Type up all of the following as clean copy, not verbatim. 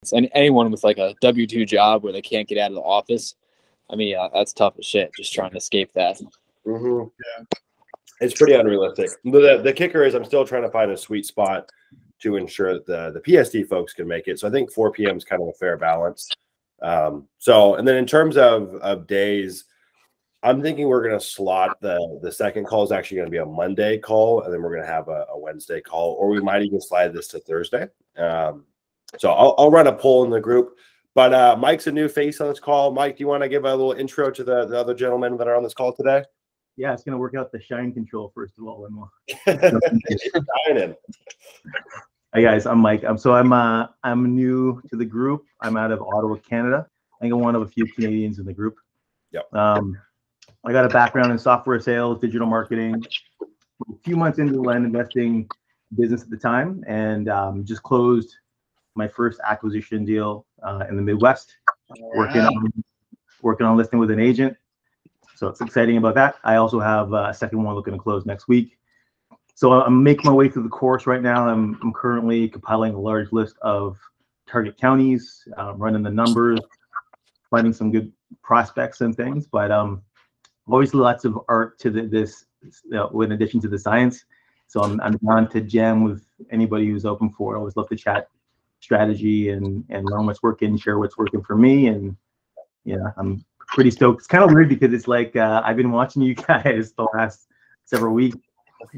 sense. And anyone with like a W-2 job where they can't get out of the office, I mean, that's tough as shit, just trying to escape that. Mm-hmm. Yeah. It's pretty unrealistic. The kicker is I'm still trying to find a sweet spot to ensure that the PSD folks can make it. So I think 4 p.m. is kind of a fair balance. And then in terms of days, I'm thinking we're going to slot the second call is actually going to be a Monday call, and then we're going to have a Wednesday call, or we might even slide this to Thursday. So I'll run a poll in the group. But Mike's a new face on this call. Mike, do you want to give a little intro to the other gentlemen that are on this call today? Yeah, it's going to work out the shine control first of all. Hi guys, I'm Mike. I'm new to the group. I'm out of Ottawa, Canada. I think I'm one of a few Canadians in the group. Yep. I got a background in software sales, digital marketing. A few months into the land investing business at the time, and just closed my first acquisition deal in the Midwest. Working on listing with an agent. So it's exciting about that. I also have a second one looking to close next week. So I'm making my way through the course right now. I'm currently compiling a large list of target counties, running the numbers, finding some good prospects and things. But obviously lots of art to this, in addition to the science. So I'm down to jam with anybody who's open for it. I always love to chat strategy and learn what's working, share what's working for me. And yeah, I'm pretty stoked. It's kind of weird because it's like I've been watching you guys the last several weeks.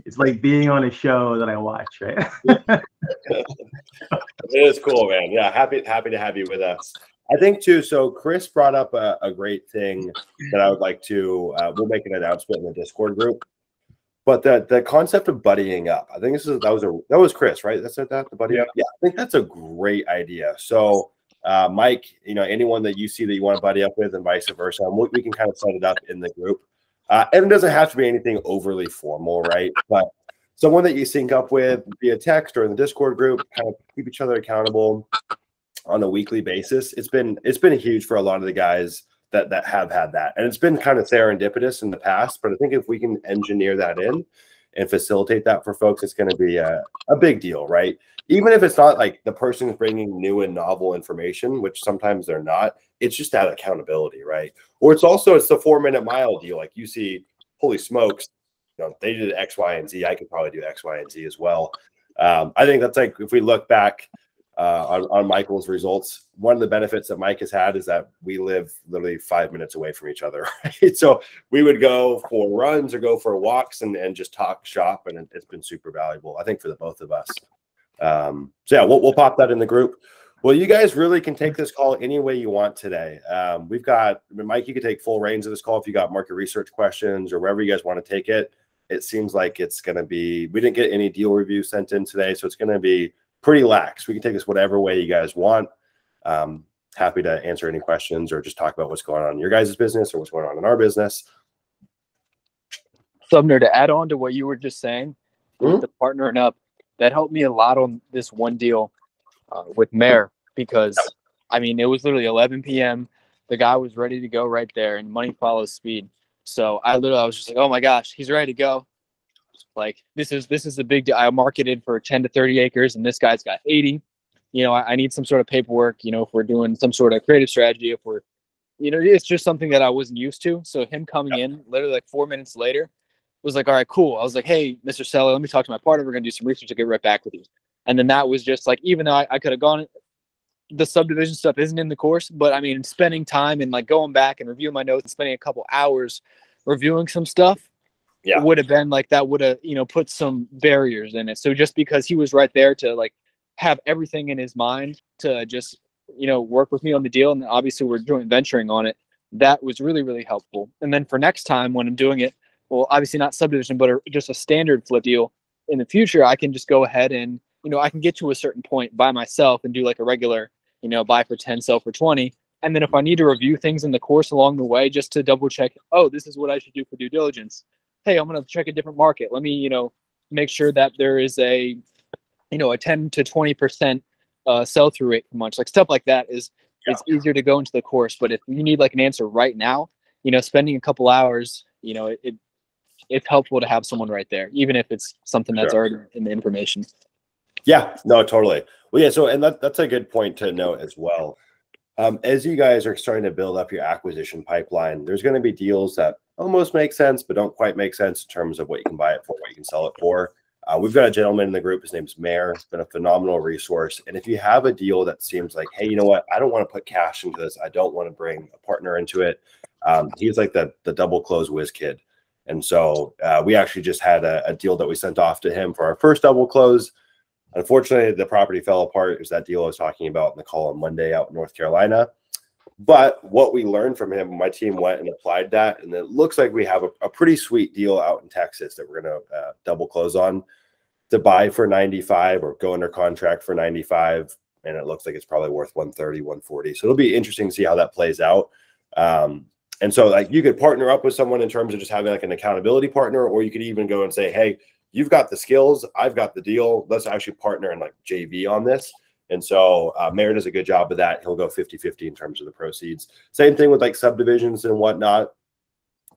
It's like being on a show that I watch, right? It is cool, man. Yeah, happy to have you with us. I think too. So Chris brought up a great thing that I would like to. We'll make an announcement in the Discord group. But the concept of buddying up, I think that was Chris, right? That said that the buddy up. Yeah, I think that's a great idea. So Mike, anyone that you see that you want to buddy up with, and vice versa, we can kind of set it up in the group. And it doesn't have to be anything overly formal, right? But someone that you sync up with via text or in the Discord group, kind of keep each other accountable on a weekly basis. It's been huge for a lot of the guys that have had that, and it's been kind of serendipitous in the past. But I think if we can engineer that in and facilitate that for folks, it's going to be a big deal, right? Even if it's not like the person is bringing new and novel information, which sometimes they're not, it's just that accountability, right? Or it's the 4-minute mile deal. Like you see, holy smokes, they did X, Y, and Z. I could probably do X, Y, and Z as well. I think that's like, if we look back on Michael's results, one of the benefits that Mike has had is that we live literally 5 minutes away from each other, right? So we would go for runs or go for walks and just talk shop, and it's been super valuable, I think, for the both of us. So yeah, we'll pop that in the group. Well, you guys really can take this call any way you want today. We've got, Mike, you can take full reins of this call if you got market research questions or wherever you guys want to take it. It seems like it's going to be, we didn't get any deal reviews sent in today, so it's going to be pretty lax. We can take this whatever way you guys want. Happy to answer any questions or just talk about what's going on in your guys' business or what's going on in our business. Sumner, to add on to what you were just saying, with the partnering up, that helped me a lot on this one deal with Mayor, because I mean, it was literally 11 p.m. The guy was ready to go right there, and money follows speed. So I was just like, oh my gosh, he's ready to go. Like, this is a big deal. I marketed for 10 to 30 acres, and this guy's got 80. I need some sort of paperwork, if we're doing some sort of creative strategy, if we're, it's just something that I wasn't used to. So him coming in literally like 4 minutes later was like, all right, cool. I was like, hey, Mr. Seller, let me talk to my partner. We're going to do some research. I'll get right back with you. And then that was just like, even though I could have gone, the subdivision stuff isn't in the course, but I mean, spending time and like going back and reviewing my notes and spending a couple hours reviewing some stuff, it would have been like, that would have, put some barriers in it. So just because he was right there to like have everything in his mind to just, work with me on the deal. And obviously we're joint venturing on it. That was really, really helpful. And then for next time when I'm doing it, well, obviously not subdivision, but just a standard flip deal in the future, I can just go ahead and, I can get to a certain point by myself and do like a regular, buy for 10, sell for 20. And then if I need to review things in the course along the way, just to double check, oh, this is what I should do for due diligence. Hey, I'm going to check a different market. Let me, make sure that there is a, a 10 to 20% sell-through rate per month. Like stuff like that it's easier to go into the course. But if you need like an answer right now, spending a couple hours, it's helpful to have someone right there, even if it's something that's already in the information. Yeah, no, totally. Well, yeah. So, and that's a good point to note as well. As you guys are starting to build up your acquisition pipeline, there's going to be deals that almost make sense, but don't quite make sense in terms of what you can buy it for, what you can sell it for. We've got a gentleman in the group. His name's Mayor. It's been a phenomenal resource. And if you have a deal that seems like, hey, you know what? I don't want to put cash into this. I don't want to bring a partner into it. He's like the double close whiz kid. And so we actually just had a deal that we sent off to him for our first double close. Unfortunately, the property fell apart. It was that deal I was talking about in the call on Monday out in North Carolina. But what we learned from him, my team went and applied that. And it looks like we have a pretty sweet deal out in Texas that we're going to double close on to buy for 95 or go under contract for 95. And it looks like it's probably worth 130, 140. So it'll be interesting to see how that plays out. And so like you could partner up with someone in terms of just having like an accountability partner, or you could even go and say, hey, you've got the skills, I've got the deal. Let's actually partner and like JV on this. And so Mayor does a good job of that. He'll go 50-50 in terms of the proceeds. Same thing with like subdivisions and whatnot.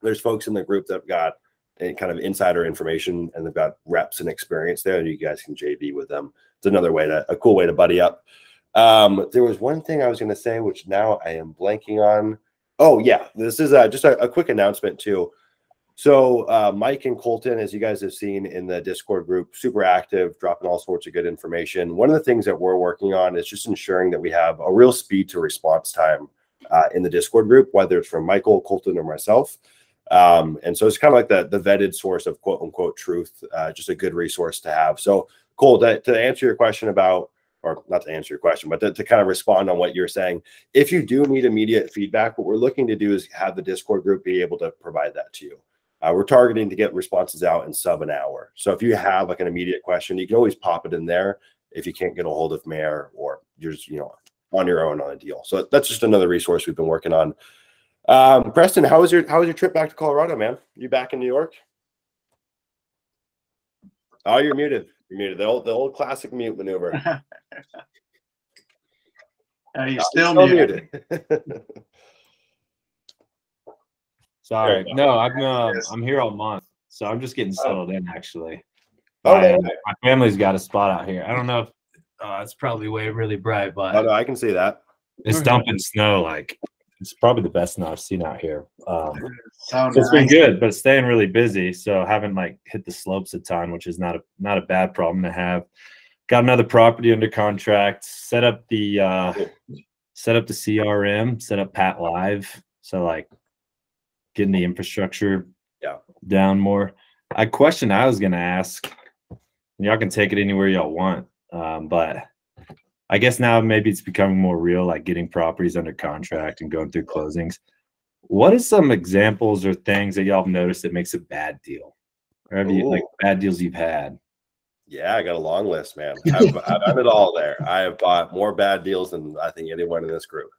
There's folks in the group that have got any kind of insider information and they've got reps and experience there, and you guys can JV with them. It's another way a cool way to buddy up. There was one thing I was going to say, which now I am blanking on. Oh yeah, this is just a quick announcement too. So Mike and Colton, as you guys have seen in the Discord group, super active, dropping all sorts of good information. One of the things that we're working on is just ensuring that we have a real speed to response time in the Discord group, whether it's from Michael, Colton, or myself. And so it's kind of like the vetted source of quote unquote truth, just a good resource to have. So Cole, to answer your question about, or not to answer your question, but to kind of respond on what you're saying, if you do need immediate feedback, what we're looking to do is have the Discord group be able to provide that to you. We're targeting to get responses out in sub an hour. So if you have like an immediate question, you can always pop it in there if you can't get a hold of Mayor or you're just, on your own on a deal. So that's just another resource we've been working on. Preston, how was your trip back to Colorado, man? You back in New York? Oh, you're muted. You're muted. The old classic mute maneuver. He's still muted. Sorry, no, I'm here all month, so I'm just getting settled in. Actually, my family's got a spot out here. I don't know if it's probably way really bright, but no, I can see that. It's dumping snow. Like it's probably the best snow I've seen out here. So Sounds it's been good, but it's staying really busy. So haven't like hit the slopes a ton, which is not a bad problem to have. Got another property under contract. Set up the CRM. Set up Pat Live. So like. Getting the infrastructure down more. A question I was going to ask, y'all can take it anywhere y'all want, but I guess now maybe it's becoming more real, like getting properties under contract and going through closings. What are some examples or things that y'all have noticed that makes a bad deal? Or have you like bad deals you've had? Yeah, I got a long list, man. I've done it all there. I have bought more bad deals than I think anyone in this group.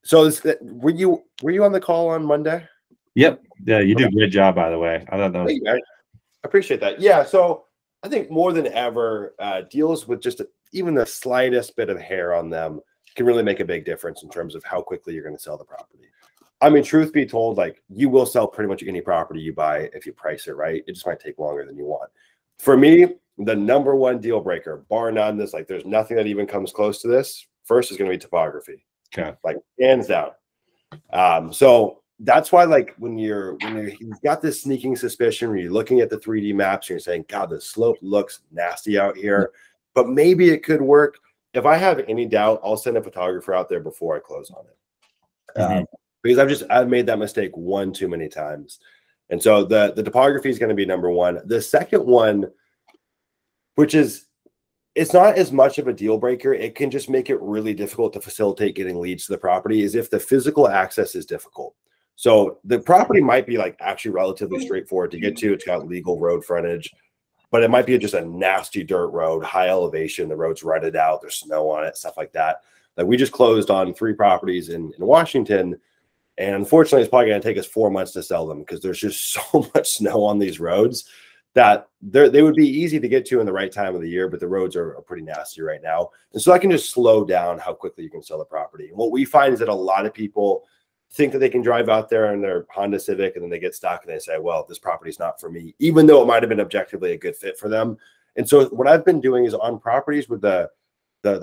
So were you on the call on Monday? Yep. Yeah, you did a great job, by the way. I thought that was. I appreciate that. Yeah. So I think more than ever, deals with just even the slightest bit of hair on them can really make a big difference in terms of how quickly you're going to sell the property. I mean, truth be told, like you will sell pretty much any property you buy if you price it right. It just might take longer than you want. For me, the number one deal breaker, bar none, there's nothing that even comes close to this. First is going to be topography. Okay. Like hands down. So that's why, like, when you've got this sneaking suspicion, when you're looking at the 3D maps and you're saying, God, the slope looks nasty out here, but maybe it could work. If I have any doubt, I'll send a photographer out there before I close on it. Because I've made that mistake one too many times. And so the topography is going to be number one. The second one, which is, it's not as much of a deal breaker. It can just make it really difficult to facilitate getting leads to the property, is if the physical access is difficult. So the property might be like actually relatively straightforward to get to. It's got legal road frontage, but it might be just a nasty dirt road, high elevation. The road's rutted out. There's snow on it, stuff like that. Like we just closed on 3 properties in Washington. And unfortunately, it's probably going to take us 4 months to sell them because there's just so much snow on these roads that they would be easy to get to in the right time of the year, but the roads are pretty nasty right now. And so that can just slow down how quickly you can sell the property. And what we find is that a lot of people think that they can drive out there in their Honda Civic and then they get stuck and they say, well, this property is not for me, even though it might have been objectively a good fit for them. And so what I've been doing is on properties with the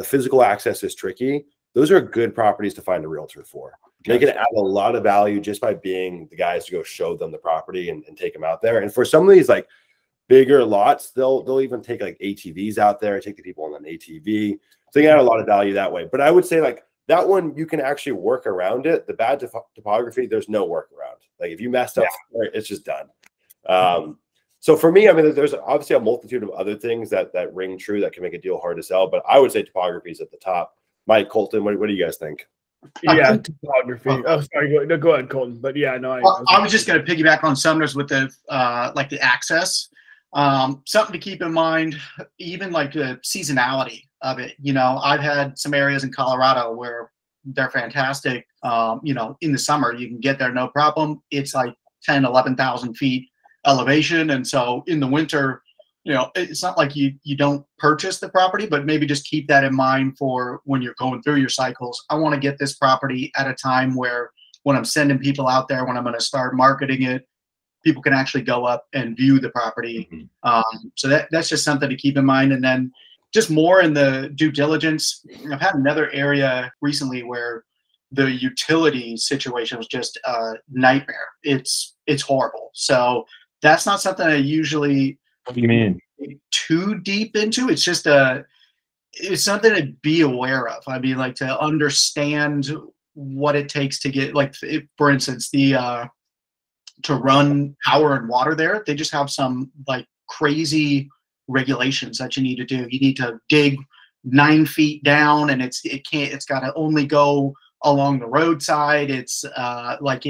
physical access is tricky. Those are good properties to find a realtor for. They can add a lot of value just by being the guys to go show them the property and take them out there. And for some of these like bigger lots, they'll even take like ATVs out there, take the people on an ATV. So they add a lot of value that way. But I would say like that one, you can actually work around it. The bad topography, there's no workaround. Like if you messed up, it's just done. So for me, I mean, there's obviously a multitude of other things that ring true that can make a deal hard to sell. But I would say topography is at the top. Mike, Colton, what do you guys think? Yeah, topography. Oh, sorry. Go ahead, Colton. But yeah, no. I was just going to piggyback on Sumner's with the like the access. Something to keep in mind, even like the seasonality of it. You know, I've had some areas in Colorado where they're fantastic. You know, in the summer you can get there no problem. It's like 10, 11,000 feet elevation, and so in the winter, you know, it's not like you don't purchase the property, but maybe just keep that in mind for when you're going through your cycles. I want to get this property at a time where when I'm sending people out there, when I'm going to start marketing it, people can actually go up and view the property. So that's just something to keep in mind. And then just more in the due diligence, I've had another area recently where the utility situation was just a nightmare. It's horrible. So that's not something I usually What do you mean? too deep into. It's just it's something to be aware of. I mean, like to understand what it takes to get, like, for instance, the to run power and water there, they just have some like crazy regulations that you need to do. You need to dig 9 feet down, and it's got to only go along the roadside. It's like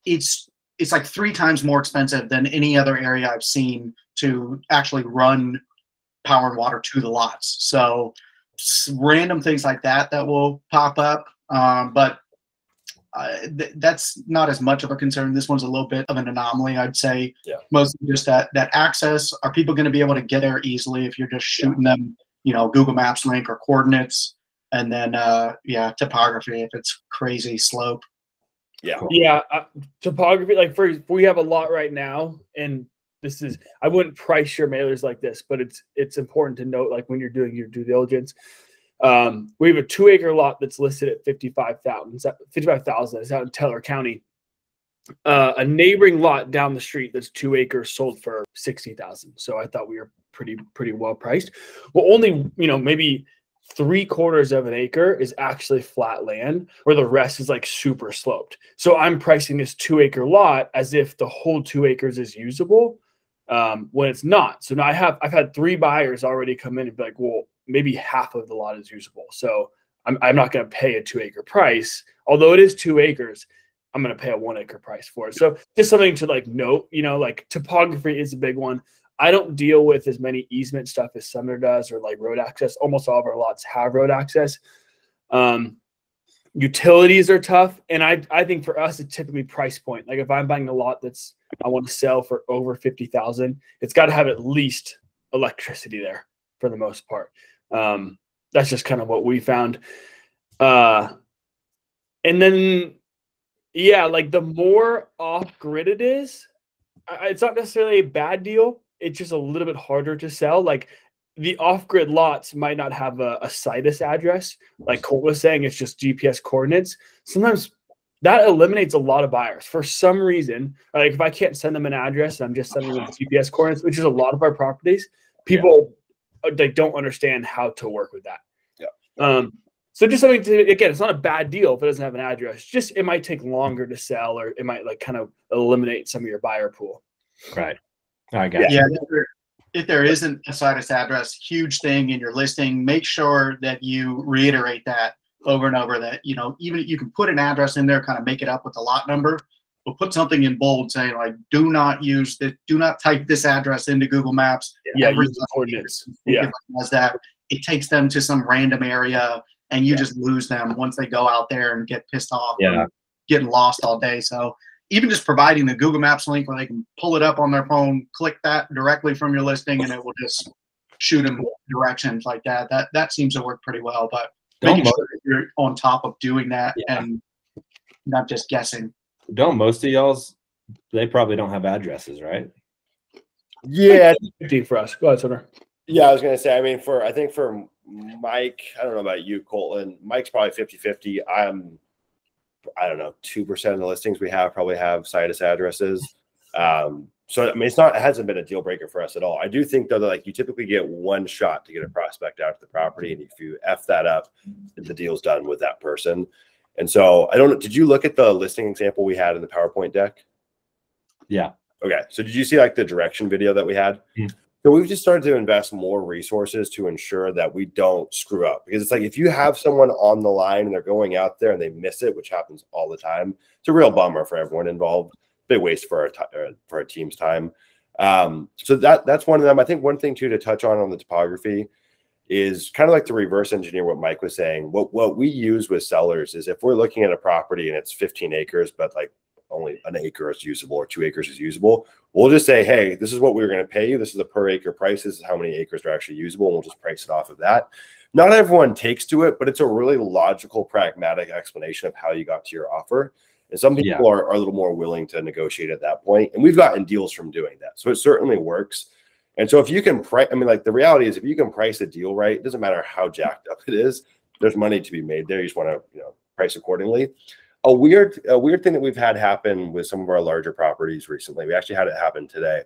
it's like 3 times more expensive than any other area I've seen to actually run power and water to the lots. So random things like that will pop up, but that's not as much of a concern. This one's a little bit of an anomaly, I'd say. Yeah. Mostly just that access. Are people going to be able to get there easily if you're just shooting them, you know, Google Maps link or coordinates, and then topography if it's crazy slope. Yeah, topography. Like we have a lot right now, and this is, I wouldn't price your mailers like this, but it's important to note, like when you're doing your due diligence. We have a 2-acre lot that's listed at $55,000. It's out in Teller County. A neighboring lot down the street that's 2 acres sold for $60,000. So I thought we were pretty well priced. Well, only, you know, maybe 3/4 of an acre is actually flat land, where the rest is like super sloped. So I'm pricing this 2-acre lot as if the whole 2 acres is usable, when it's not. So now I've had 3 buyers already come in and be like, well, maybe half of the lot is usable. So I'm not going to pay a 2-acre price, although it is 2 acres. I'm going to pay a 1-acre price for it. So just something to like note, you know, like topography is a big one. I don't deal with as many easement stuff as Sumner does, or like road access. Almost all of our lots have road access. Utilities are tough. And I think for us, it's typically price point. Like if I'm buying a lot I want to sell for over $50,000, it's got to have at least electricity there for the most part. That's just kind of what we found. And then, yeah, like the more off grid it is, it's not necessarily a bad deal. It's just a little bit harder to sell. Like the off-grid lots might not have a situs address. Like Cole was saying, it's just GPS coordinates. Sometimes that eliminates a lot of buyers for some reason. Like if I can't send them an address and I'm just sending them GPS coordinates, which is a lot of our properties, people they don't understand how to work with that. Yeah. So just something to, again, it's not a bad deal if it doesn't have an address. Just it might take longer to sell, or it might like kind of eliminate some of your buyer pool. Right. I got it. Yeah. If there isn't a situs address, huge thing in your listing, make sure that you reiterate that over and over, that, you know, even you can put an address in there, kind of make it up with the lot number, but put something in bold saying like, do not type this address into Google Maps. Yeah, use the coordinates. Yeah. Does that. It takes them to some random area, and you just lose them once they go out there and get pissed off. Yeah. Getting lost all day. So even just providing the Google Maps link where they can pull it up on their phone, click that directly from your listing, and it will just shoot them directions like that. That seems to work pretty well. But making sure that you're on top of doing that and not just guessing. Don't most of y'all's, they probably don't have addresses, right? Yeah, 50 for us. Go ahead, Sumner. yeah, I was gonna say, I mean, I think for Mike, I don't know about you, Colton. Mike's probably 50-50. I don't know, 2% of the listings we have probably have situs addresses. So I mean, it hasn't been a deal breaker for us at all. I do think though that like you typically get one shot to get a prospect out to the property, and if you F that up, the deal's done with that person. And so I don't know. Did you look at the listing example we had in the PowerPoint deck? Yeah. Okay. So did you see like the direction video that we had? Mm. So we've just started to invest more resources to ensure that we don't screw up, because it's like if you have someone on the line and they're going out there and they miss it, which happens all the time, it's a real bummer for everyone involved. Big waste for our team's time. So that's one of them. I think one thing too to touch on the topography is kind of like to reverse engineer what Mike was saying. What we use with sellers is if we're looking at a property and it's 15 acres, but like only an acre is usable or 2 acres is usable, we'll just say, hey, this is what we're going to pay you. This is the per acre price. This is how many acres are actually usable. And we'll just price it off of that. Not everyone takes to it, but it's a really logical, pragmatic explanation of how you got to your offer. And some people are a little more willing to negotiate at that point. And we've gotten deals from doing that. So it certainly works. And so if you can price, I mean, like the reality is if you can price a deal right, it doesn't matter how jacked up it is, there's money to be made there. You just want to, price accordingly. A weird thing that we've had happen with some of our larger properties recently, we actually had it happen today.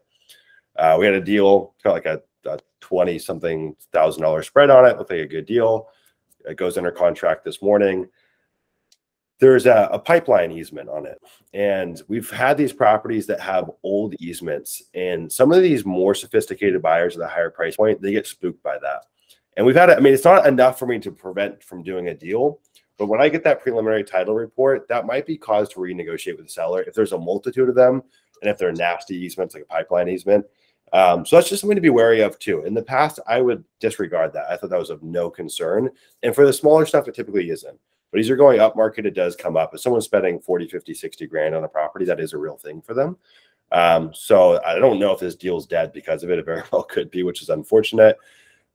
We had a deal, got like a $20-something thousand spread on it. Looked like a good deal. It goes under contract this morning. There's a pipeline easement on it. And we've had these properties that have old easements. And some of these more sophisticated buyers at the higher price point, they get spooked by that. And we've had, I mean, it's not enough for me to prevent from doing a deal. But when I get that preliminary title report, that might be cause to renegotiate with the seller if there's a multitude of them and if they're nasty easements like a pipeline easement. So that's just something to be wary of too. In the past, I would disregard that. I thought that was of no concern. And for the smaller stuff, it typically isn't. But as you're going up market, it does come up. If someone's spending 40, 50, 60 grand on a property, that is a real thing for them. So I don't know if this deal's dead because of it. It very well could be, which is unfortunate.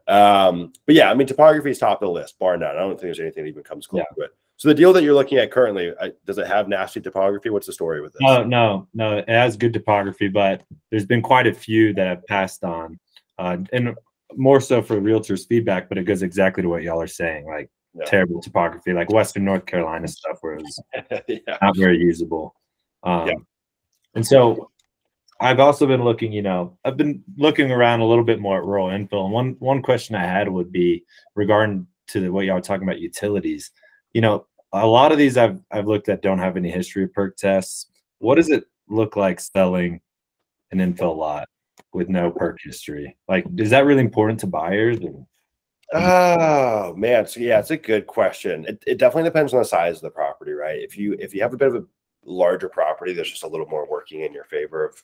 But yeah, I mean, topography is top of the list, bar none. I don't think there's anything that even comes close to it. So the deal that you're looking at currently, does it have nasty topography? What's the story with this? No. It has good topography, but there's been quite a few that have passed on, and more so for realtors' feedback. But it goes exactly to what y'all are saying, like terrible topography, like Western North Carolina stuff, where it's not very usable. And so I've also been looking, I've been looking around a little bit more at rural infill. And one question I had would be regarding to what y'all were talking about utilities. A lot of these I've looked at don't have any history of perk tests. What does it look like selling an infill lot with no perk history? Like, is that really important to buyers? Oh man, so yeah, it's a good question. It definitely depends on the size of the property, right? If you have a bit of a larger property, there's just a little more working in your favor of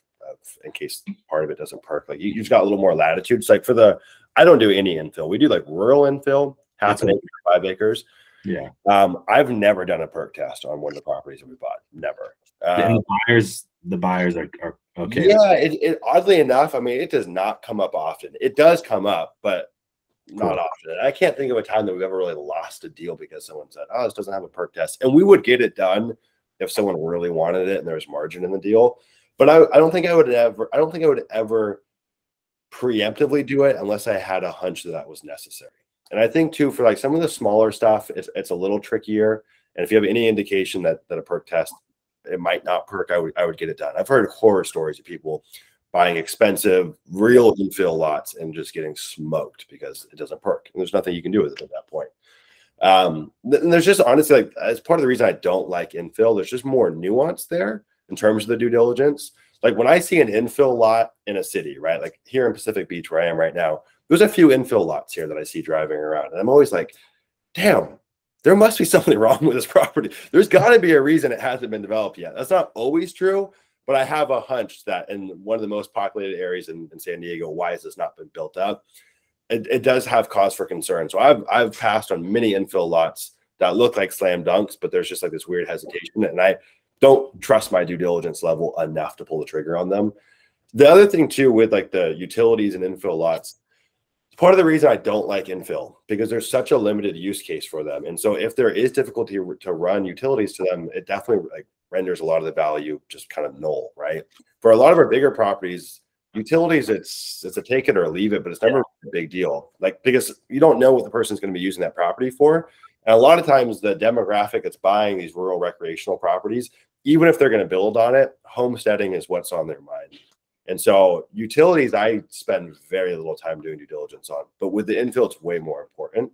in case part of it doesn't perk. Like you've got a little more latitude. It's like I don't do any infill. We do like rural infill, half an acre, 5 acres. Yeah. I've never done a perk test on one of the properties that we bought. Never. And the buyers are okay. Yeah, it oddly enough, I mean, it does not come up often. It does come up, but not often. I can't think of a time that we've ever really lost a deal because someone said, "Oh, this doesn't have a perk test," and we would get it done if someone really wanted it and there was margin in the deal. But I don't think I would ever preemptively do it unless I had a hunch that was necessary. And I think too, for like some of the smaller stuff, it's a little trickier. And if you have any indication that a perk test, it might not perk, I would get it done. I've heard horror stories of people buying expensive real infill lots and just getting smoked because it doesn't perk. And there's nothing you can do with it at that point. And there's just honestly, like, as part of the reason I don't like infill, there's just more nuance there in terms of the due diligence. Like when I see an infill lot in a city, right? Like here in Pacific Beach where I am right now, there's a few infill lots here that I see driving around. And I'm always like, damn, there must be something wrong with this property. There's got to be a reason it hasn't been developed yet. That's not always true, but I have a hunch that in one of the most populated areas in San Diego, why has this not been built up? It does have cause for concern. So I've passed on many infill lots that look like slam dunks, but there's just like this weird hesitation. And I don't trust my due diligence level enough to pull the trigger on them. The other thing too, with like the utilities and infill lots, part of the reason I don't like infill because there's such a limited use case for them. And so if there is difficulty to run utilities to them, it definitely like renders a lot of the value just kind of null, right? For a lot of our bigger properties, Utilities, it's a take it or leave it, but it's never a big deal. Like, because you don't know what the person's going to be using that property for. And a lot of times the demographic that's buying these rural recreational properties, even if they're going to build on it, homesteading is what's on their mind. And so utilities, I spend very little time doing due diligence on, but with the infill, it's way more important.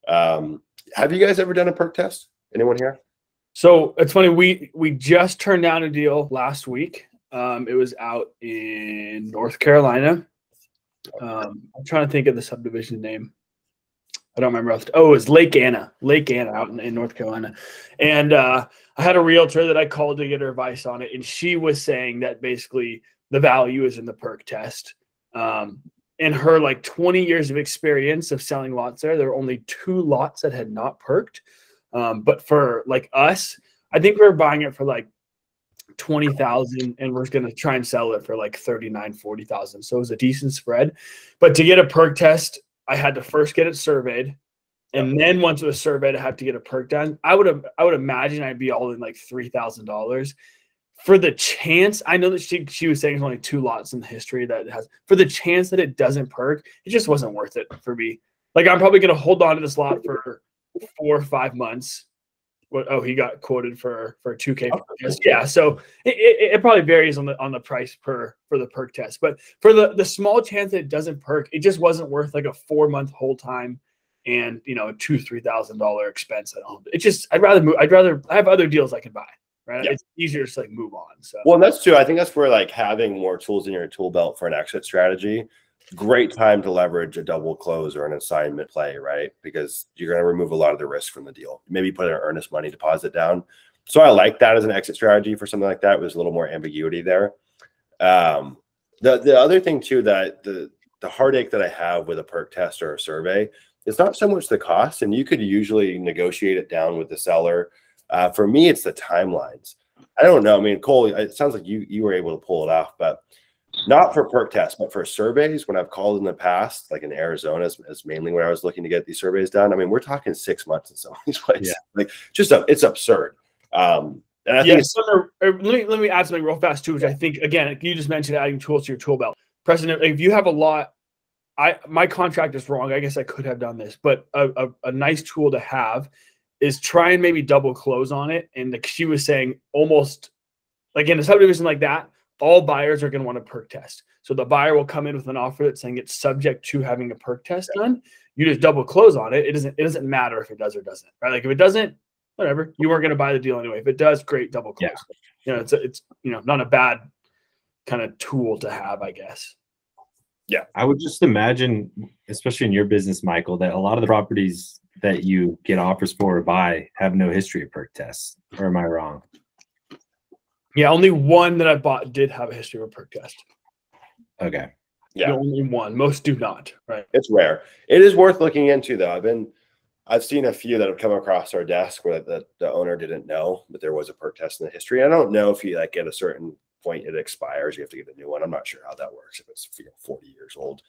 Have you guys ever done a perk test? Anyone here? So it's funny. We just turned down a deal last week. It was out in North Carolina. I'm trying to think of the subdivision name. I don't remember. Oh, it was Lake Anna out in North Carolina. And I had a realtor that I called to get her advice on it. And she was saying that basically the value is in the perk test. In her like 20 years of experience of selling lots there were only 2 lots that had not perked. But for like us, I think we were buying it for like 20,000 and we're going to try and sell it for like 39,000-40,000. So it was a decent spread. But to get a perk test, I had to first get it surveyed. And then once it was surveyed, I had to get a perk done. I would imagine I'd be all in like $3,000 for the chance. I know that she was saying there's only 2 lots in the history that it has. For the chance that it doesn't perk, it just wasn't worth it for me. Like, I'm probably going to hold on to this lot for 4 or 5 months. Oh, he got quoted for $2K. Yeah, so it probably varies on the price for the perk test. But for the small chance that it doesn't perk, it just wasn't worth like a 4-month hold time and a $2,000-$3,000 expense. I'd rather I have other deals I can buy. Right, it's easier to like move on. So well, and that's true. I think that's where like having more tools in your tool belt for an exit strategy. Great time to leverage a double close or an assignment play, right? Because you're going to remove a lot of the risk from the deal. Maybe put an earnest money deposit down. So I like that as an exit strategy for something like that. There's a little more ambiguity there. The other thing too, that the heartache that I have with a perk test or a survey, it's not so much the cost, and you could usually negotiate it down with the seller. For me, it's the timelines. I don't know. I mean, Cole, it sounds like you were able to pull it off, but not for perk tests, but for surveys. When I've called in the past, like in Arizona, is mainly where I was looking to get these surveys done. I mean, we're talking 6 months in some of these places. Yeah. Like, it's absurd. And I think Sumner, let me add something real fast too, which I think, again, you just mentioned adding tools to your tool belt. President, if you have a lot, my contract is wrong. I guess I could have done this, but a nice tool to have is try and maybe double close on it. And like she was saying, almost like in a subdivision like that, all buyers are going to want a perk test. So the buyer will come in with an offer that's saying it's subject to having a perk test done. You just double close on it. It doesn't matter if it does or doesn't, right? Like if it doesn't, whatever, you weren't going to buy the deal anyway. If it does, great, double close. Yeah. It's not a bad kind of tool to have, I guess. Yeah. I would just imagine, especially in your business, Michael, that a lot of the properties that you get offers for or buy have no history of perk tests. Or am I wrong? Yeah, only one that I bought did have a history of a perk test. Okay. Yeah. Only one. Most do not, right? It's rare. It is worth looking into, though. I've seen a few that have come across our desk where the owner didn't know that there was a perk test in the history. I don't know if you like at a certain point it expires, you have to get a new one. I'm not sure how that works if it's 40 years old.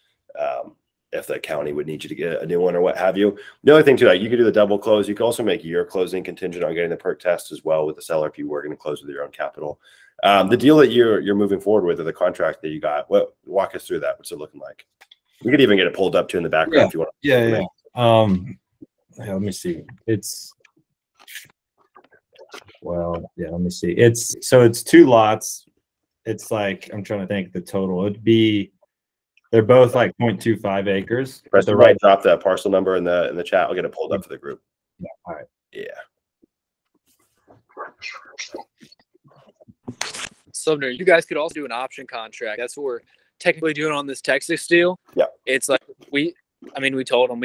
If the county would need you to get a new one or what have you. The other thing too, like you could do the double close. You could also make your closing contingent on getting the perk test as well with the seller if you were going to close with your own capital. The deal that you're moving forward with, or the contract that you got, walk us through that. What's it looking like? We could even get it pulled up too in the background if you want. Yeah. Let me see. Let me see. It's 2 lots. It's like, I'm trying to think the total. They're both like 0.25 acres. Press the right, drop that parcel number in the chat. I'll get it pulled up for the group. Yeah. All right. Yeah. Sumner, you guys could also do an option contract. That's what we're technically doing on this Texas deal. Yeah. It's like we told him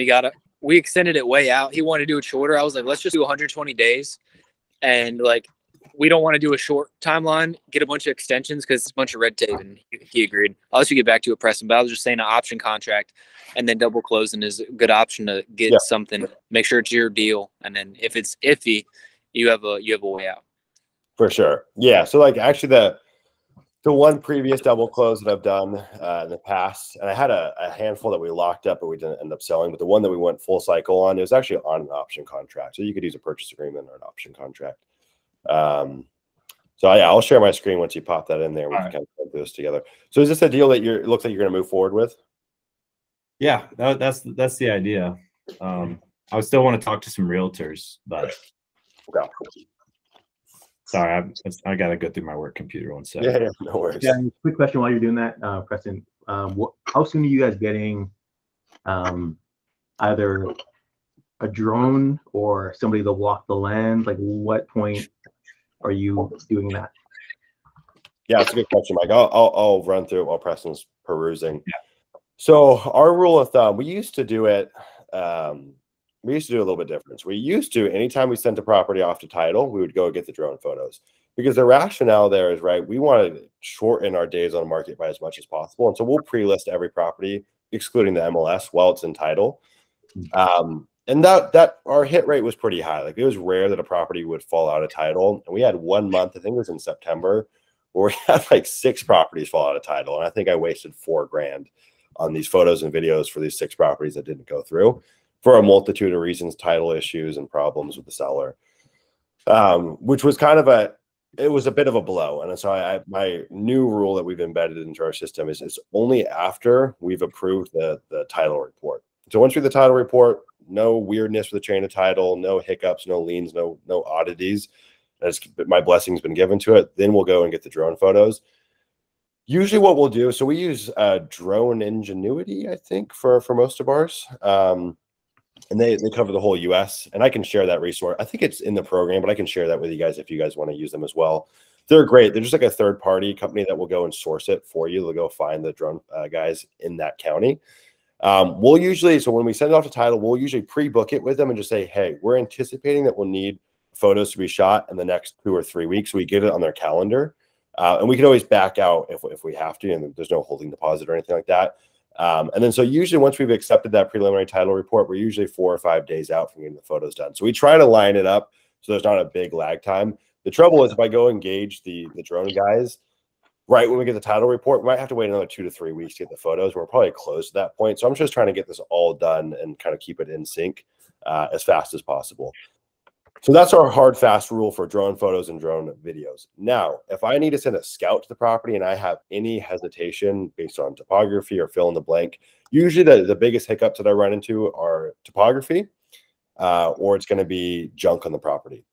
we extended it way out. He wanted to do it shorter. I was like, let's just do 120 days. And like, we don't want to do a short timeline, get a bunch of extensions because it's a bunch of red tape. And he agreed. I'll let you get back to it, Preston. But I was just saying an option contract and then double closing is a good option to get something, make sure it's your deal. And then if it's iffy, you have a way out. For sure. Yeah. So like actually the one previous double close that I've done in the past, and I had a handful that we locked up but we didn't end up selling, but the one that we went full cycle on, it was actually on an option contract. So you could use a purchase agreement or an option contract. So yeah, I'll share my screen once you pop that in there. We All can right. kind of put this together. So is this a deal that it looks like you're going to move forward with? Yeah, that's the idea. I would still want to talk to some realtors, but sorry, I got to go through my work computer one second. Yeah, no worries. Yeah, quick question while you're doing that, Preston. How soon are you guys getting either a drone or somebody to walk the land? Like, what point are you doing that? Yeah, that's a good question, Mike. I'll run through it while Preston's perusing. Yeah. So our rule of thumb, we used to do it. We used to do a little bit different. We used to, anytime we sent a property off to title, we would go get the drone photos, because the rationale there is, right, we want to shorten our days on the market by as much as possible. And so we'll pre-list every property, excluding the MLS, while it's in title. And that our hit rate was pretty high. Like, it was rare that a property would fall out of title. And we had 1 month, I think it was in September, where we had like 6 properties fall out of title. And I think I wasted $4,000 on these photos and videos for these 6 properties that didn't go through, for a multitude of reasons, title issues and problems with the seller, which was kind of it was a bit of a blow. And so my new rule that we've embedded into our system is it's only after we've approved the title report. So once we have the title report, no weirdness with the chain of title, no hiccups, no liens, no oddities. My blessing's been given to it. Then we'll go and get the drone photos. Usually what we'll do, so we use Drone Ingenuity, I think, for most of ours. And they cover the whole US, and I can share that resource. I think it's in the program, but I can share that with you guys if you guys want to use them as well. They're great. They're just like a third-party company that will go and source it for you. They'll go find the drone guys in that county. We'll usually, so when we send it off to title, we'll usually pre-book it with them and just say, hey, we're anticipating that we'll need photos to be shot in the next 2 or 3 weeks. So we get it on their calendar, and we can always back out if we have to, and there's no holding deposit or anything like that. And then so usually once we've accepted that preliminary title report, we're usually 4 or 5 days out from getting the photos done. So we try to line it up so there's not a big lag time. The trouble is, if I go engage the drone guys right when we get the title report, we might have to wait another 2 to 3 weeks to get the photos. We're probably close to that point. So I'm just trying to get this all done and kind of keep it in sync as fast as possible. So that's our hard, fast rule for drone photos and drone videos. Now, if I need to send a scout to the property and I have any hesitation based on topography or fill in the blank, usually the biggest hiccups that I run into are topography, or it's going to be junk on the property.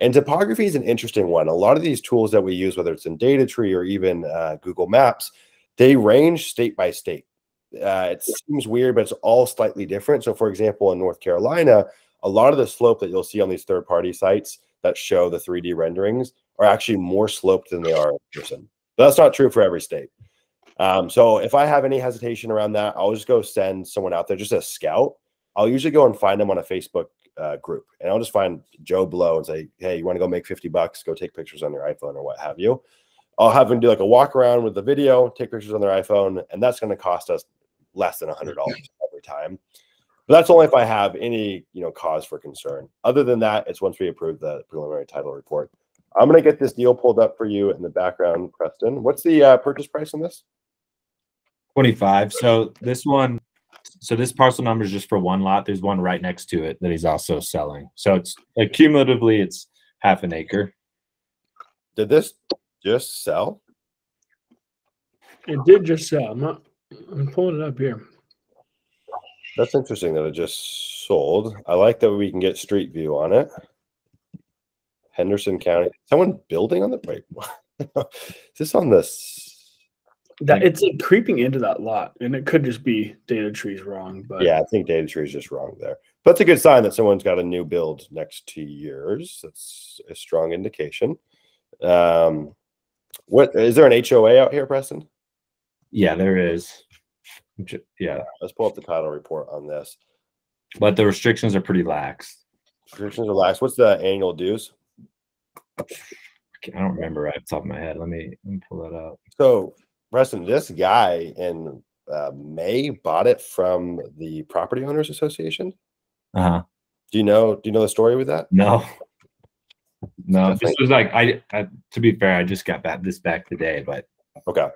And topography is an interesting one. A lot of these tools that we use, whether it's in DataTree or even Google Maps, they range state by state. It seems weird, but it's all slightly different. So for example, in North Carolina, a lot of the slope that you'll see on these third-party sites that show the 3D renderings are actually more sloped than they are in person. But that's not true for every state. So if I have any hesitation around that, I'll just go send someone out there, just a scout. I'll usually go and find them on a Facebook group, and I'll just find Joe Blow and say, hey, you want to go make $50? Go take pictures on your iPhone or what have you. I'll have them do like a walk around with the video, take pictures on their iPhone, and that's going to cost us less than $100 every time. But that's only if I have any, cause for concern. Other than that, it's once we approve the preliminary title report. I'm going to get this deal pulled up for you in the background, Preston. What's the purchase price on this? 25. So this one, this parcel number is just for one lot. There's one right next to it that he's also selling. So it's cumulatively, it's half an acre. Did this just sell? It did just sell. I'm pulling it up here. That's interesting that it just sold. I like that we can get street view on it. Henderson County. Someone building on the wait. Is this on this? That it's creeping into that lot, and it could just be DataTree's wrong. But yeah, I think DataTree is just wrong there. But it's a good sign that someone's got a new build next to yours. That's a strong indication. What is there an HOA out here, Preston? Yeah, there is. Yeah, let's pull up the title report on this. But the restrictions are pretty lax. Restrictions are lax. What's the annual dues? I don't remember right off the top of my head. Let me pull that up. So, Preston, this guy in May bought it from the Property Owners Association. Uh-huh. Do you know the story with that? No. This was like I to be fair, I just got this back today, but okay.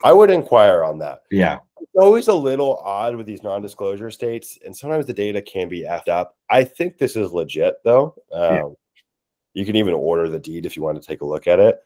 I would inquire on that. Yeah. It's always a little odd with these non-disclosure states, and sometimes the data can be effed up. I think this is legit, though. You can even order the deed if you want to take a look at it.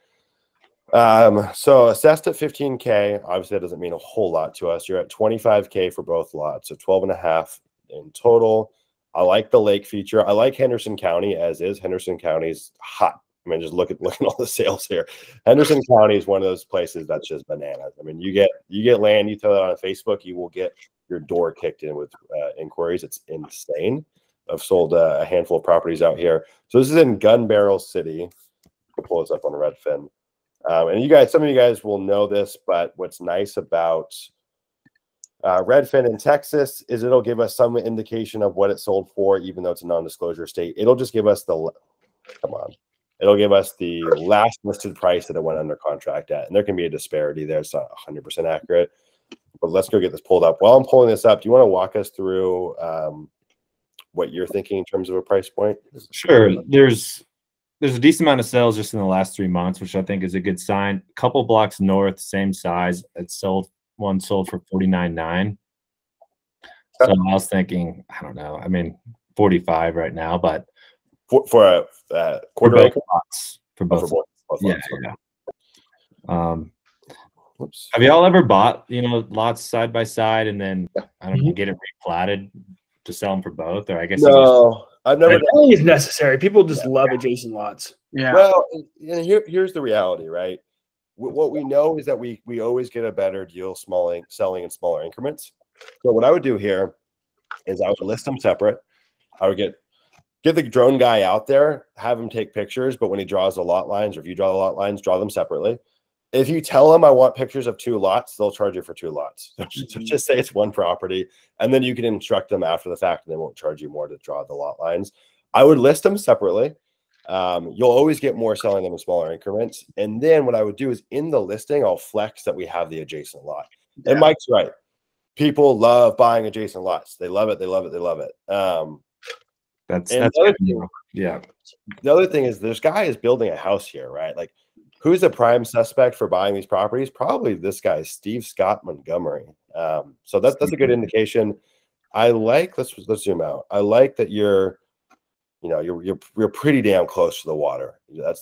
So assessed at 15K, obviously that doesn't mean a whole lot to us. You're at 25K for both lots, so 12.5 in total. I like the lake feature. I like Henderson County as is. Henderson County's hot. I mean, just look at all the sales here. Henderson County is one of those places that's just bananas. I mean, you get land, you throw that on Facebook, you will get your door kicked in with inquiries. It's insane. I've sold a handful of properties out here. So this is in Gun Barrel City. I'll pull this up on Redfin. And some of you guys will know this, but what's nice about Redfin in Texas is it'll give us some indication of what it sold for, even though it's a non-disclosure state. It'll just give us it'll give us the last listed price that it went under contract at. And there can be a disparity there. It's not 100% accurate, but let's go get this pulled up. While I'm pulling this up, do you want to walk us through what you're thinking in terms of a price point? Sure. There's a decent amount of sales just in the last 3 months, which I think is a good sign. A couple blocks north, same size. One sold for $49,900. So I was thinking, I don't know. I mean, 45 right now, but for a quarter acre lots. For both. Yeah. Oops. Have y'all ever bought, lots side by side and then I don't know, get it replatted to sell them for both? Or I guess no, I've never. I think it's necessary. People just love adjacent lots. Yeah. Well, and here's the reality, right? What we know is that we always get a better deal selling in smaller increments. So what I would do here is I would list them separate. I would get the drone guy out there, have him take pictures, but when he draws the lot lines, or if you draw the lot lines, draw them separately. If you tell them I want pictures of 2 lots, they'll charge you for 2 lots. So just say it's one property, and then you can instruct them after the fact, and they won't charge you more to draw the lot lines. I would list them separately. You'll always get more selling them in smaller increments. And then what I would do is in the listing, I'll flex that we have the adjacent lot. Yeah. And Mike's right. People love buying adjacent lots. They love it. They love it. They love it. That's the other thing is this guy is building a house here, right? Like, who's the prime suspect for buying these properties? Probably this guy, Steve Scott Montgomery. So that's a good indication. I like, let's zoom out. I like that you're pretty damn close to the water.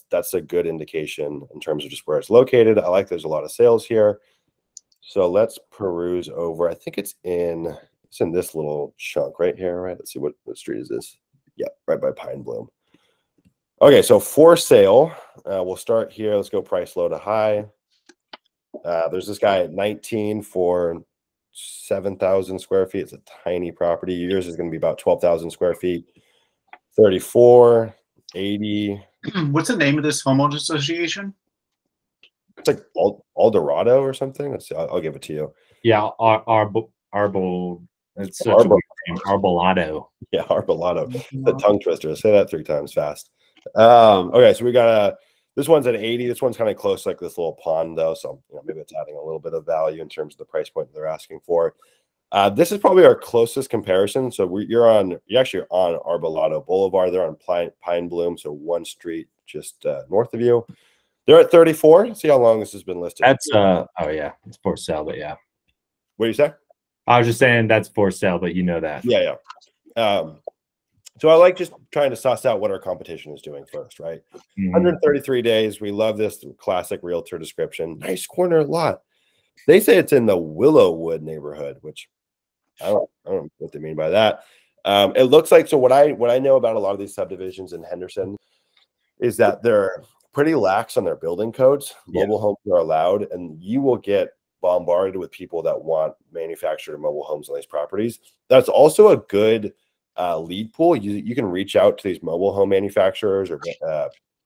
That's a good indication in terms of just where it's located. I like there's a lot of sales here. So let's peruse over. I think it's in this little chunk right here, right? Let's see what street is this. Yeah, right by Pine Bloom. Okay, so for sale, we'll start here. Let's go price low to high. There's this guy at 19 for 7,000 square feet. It's a tiny property. Yours is going to be about 12,000 square feet. 34, 80. What's the name of this homeowners association? It's like Eldorado or something. Let's see. I'll give it to you. Yeah, it's such a weird name. Arbolado. Yeah, Arbolado. The tongue twister. Say that 3 times fast. Okay, so we got this one's at 80. This one's kind of close, like this little pond, though. So maybe it's adding a little bit of value in terms of the price point they're asking for. This is probably our closest comparison. So you're actually on Arbolado Boulevard. They're on Pine Bloom, so one street just north of you. They're at 34. See how long this has been listed. That's oh yeah, it's for sale, but yeah. What do you say? I was just saying that's for sale, but you know that. Yeah. So I like just trying to suss out what our competition is doing first, right? 133 days. We love this classic realtor description. Nice corner lot. They say it's in the Willowwood neighborhood, which I don't know what they mean by that. It looks like, so what I know about a lot of these subdivisions in Henderson is that they're pretty lax on their building codes. Mobile homes are allowed, and you will get bombarded with people that want manufactured mobile homes on these properties. That's also a good lead pool. You can reach out to these mobile home manufacturers or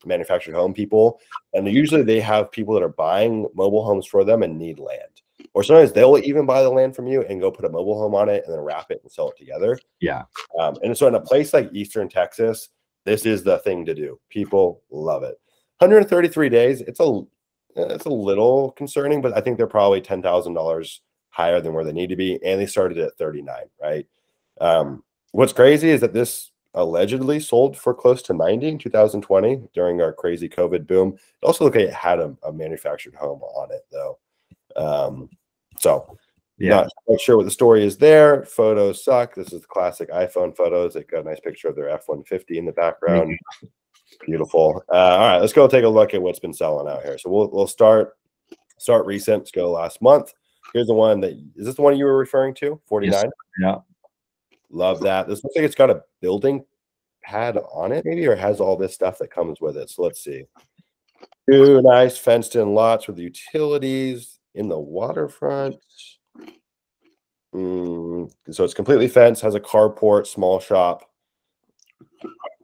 manufactured home people, and usually they have people that are buying mobile homes for them and need land. Or sometimes they'll even buy the land from you and go put a mobile home on it and then wrap it and sell it together. Yeah. And so in a place like Eastern Texas, this is the thing to do. People love it. 133 days. It's a little concerning, but I think they're probably $10,000 higher than where they need to be. And they started at 39, right? What's crazy is that this allegedly sold for close to 90 in 2020 during our crazy COVID boom. It also looked like it had a manufactured home on it, though. So not quite sure what the story is there. Photos suck. This is the classic iPhone photos. They got a nice picture of their F-150 in the background. Beautiful. All right, let's go take a look at what's been selling out here. So we'll start recent. Let's go last month. Here's the one that is this the one you were referring to? 49. Yes. Yeah. Love that. This looks like it's got a building pad on it, maybe, or has all this stuff that comes with it. So let's see. Two nice fenced-in lots with utilities in the waterfront. So it's completely fenced, has a carport, small shop.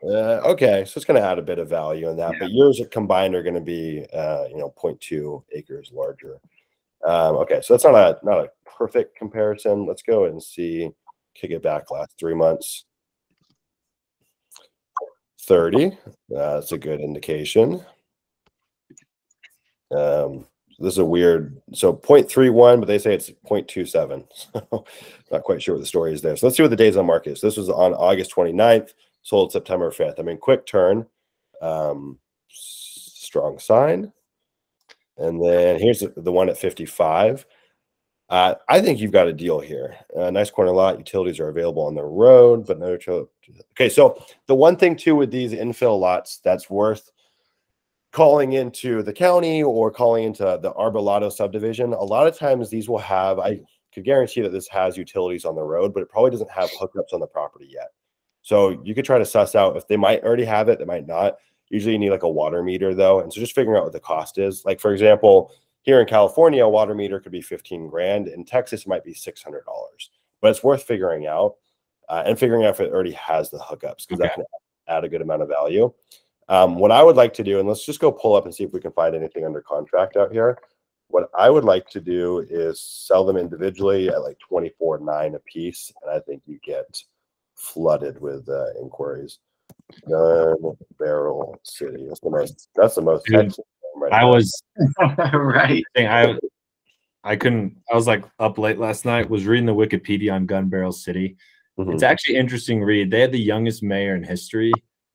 Okay, so it's going to add a bit of value in that, but yours combined are going to be, 0.2 acres larger. Okay, so that's not a perfect comparison. Let's go and see. Kick it back last 3 months. 30. That's a good indication. This is a weird, so 0.31, but they say it's 0.27. So not quite sure what the story is there. So let's see what the days on market is. This was on August 29th, sold September 5th. I mean, quick turn, strong sign. And then here's the one at 55. I think you've got a deal here. Nice corner lot. Utilities are available on the road, but no. Okay, so the one thing too with these infill lots that's worth calling into the county or calling into the Arbolado subdivision, a lot of times these will have, I could guarantee that this has utilities on the road, but it probably doesn't have hookups on the property yet. So you could try to suss out if they might already have it, they might not. Usually you need like a water meter though. And so just figuring out what the cost is. Like for example, here in California, a water meter could be 15 grand. In Texas, it might be $600, but it's worth figuring out and figuring out if it already has the hookups because that can add a good amount of value. What I would like to do, and let's just go pull up and see if we can find anything under contract out here. What I would like to do is sell them individually at like $24.9 a piece, and I think you get flooded with inquiries. Gun Barrel City. That's the most. Dude, right I now. was Right. I couldn't. I was like up late last night. Was reading the Wikipedia on Gun Barrel City. It's actually interesting read. They had the youngest mayor in history,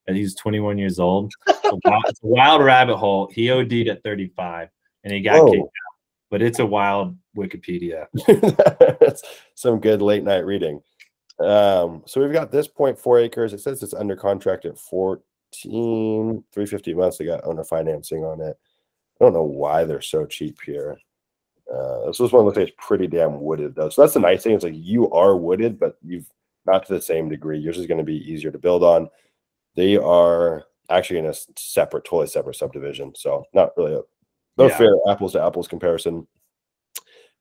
and he's 21 years old. It's a wild rabbit hole. He OD'd at 35, and he got kicked out. But it's a wild Wikipedia. That's some good late night reading. So we've got this 0.4 acres. It says it's under contract at 14,350 months. They got owner financing on it. I don't know why they're so cheap here. This one looks like it's pretty damn wooded though. So that's the nice thing. It's like you are wooded, but you've not to the same degree. Yours is going to be easier to build on. They are actually in a totally separate subdivision. So not really no fair apples to apples comparison.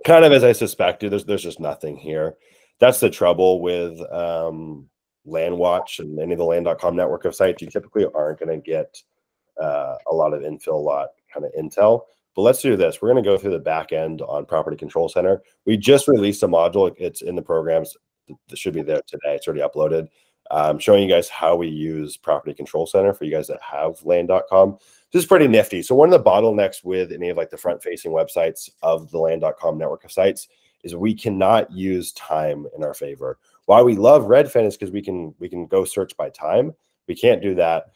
Kind of as I suspected, there's just nothing here. That's the trouble with LandWatch and any of the land.com network of sites. You typically aren't going to get a lot of infill lot kind of intel. But let's do this. We're going to go through the back end on Property Control Center. We just released a module. It's in the programs. That should be there today. It's already uploaded. I'm showing you guys how we use Property Control Center for you guys that have land.com. This is pretty nifty. So one of the bottlenecks with any of like the front-facing websites of the land.com network of sites is we cannot use time in our favor. Why we love Redfin is because we can go search by time. We can't do that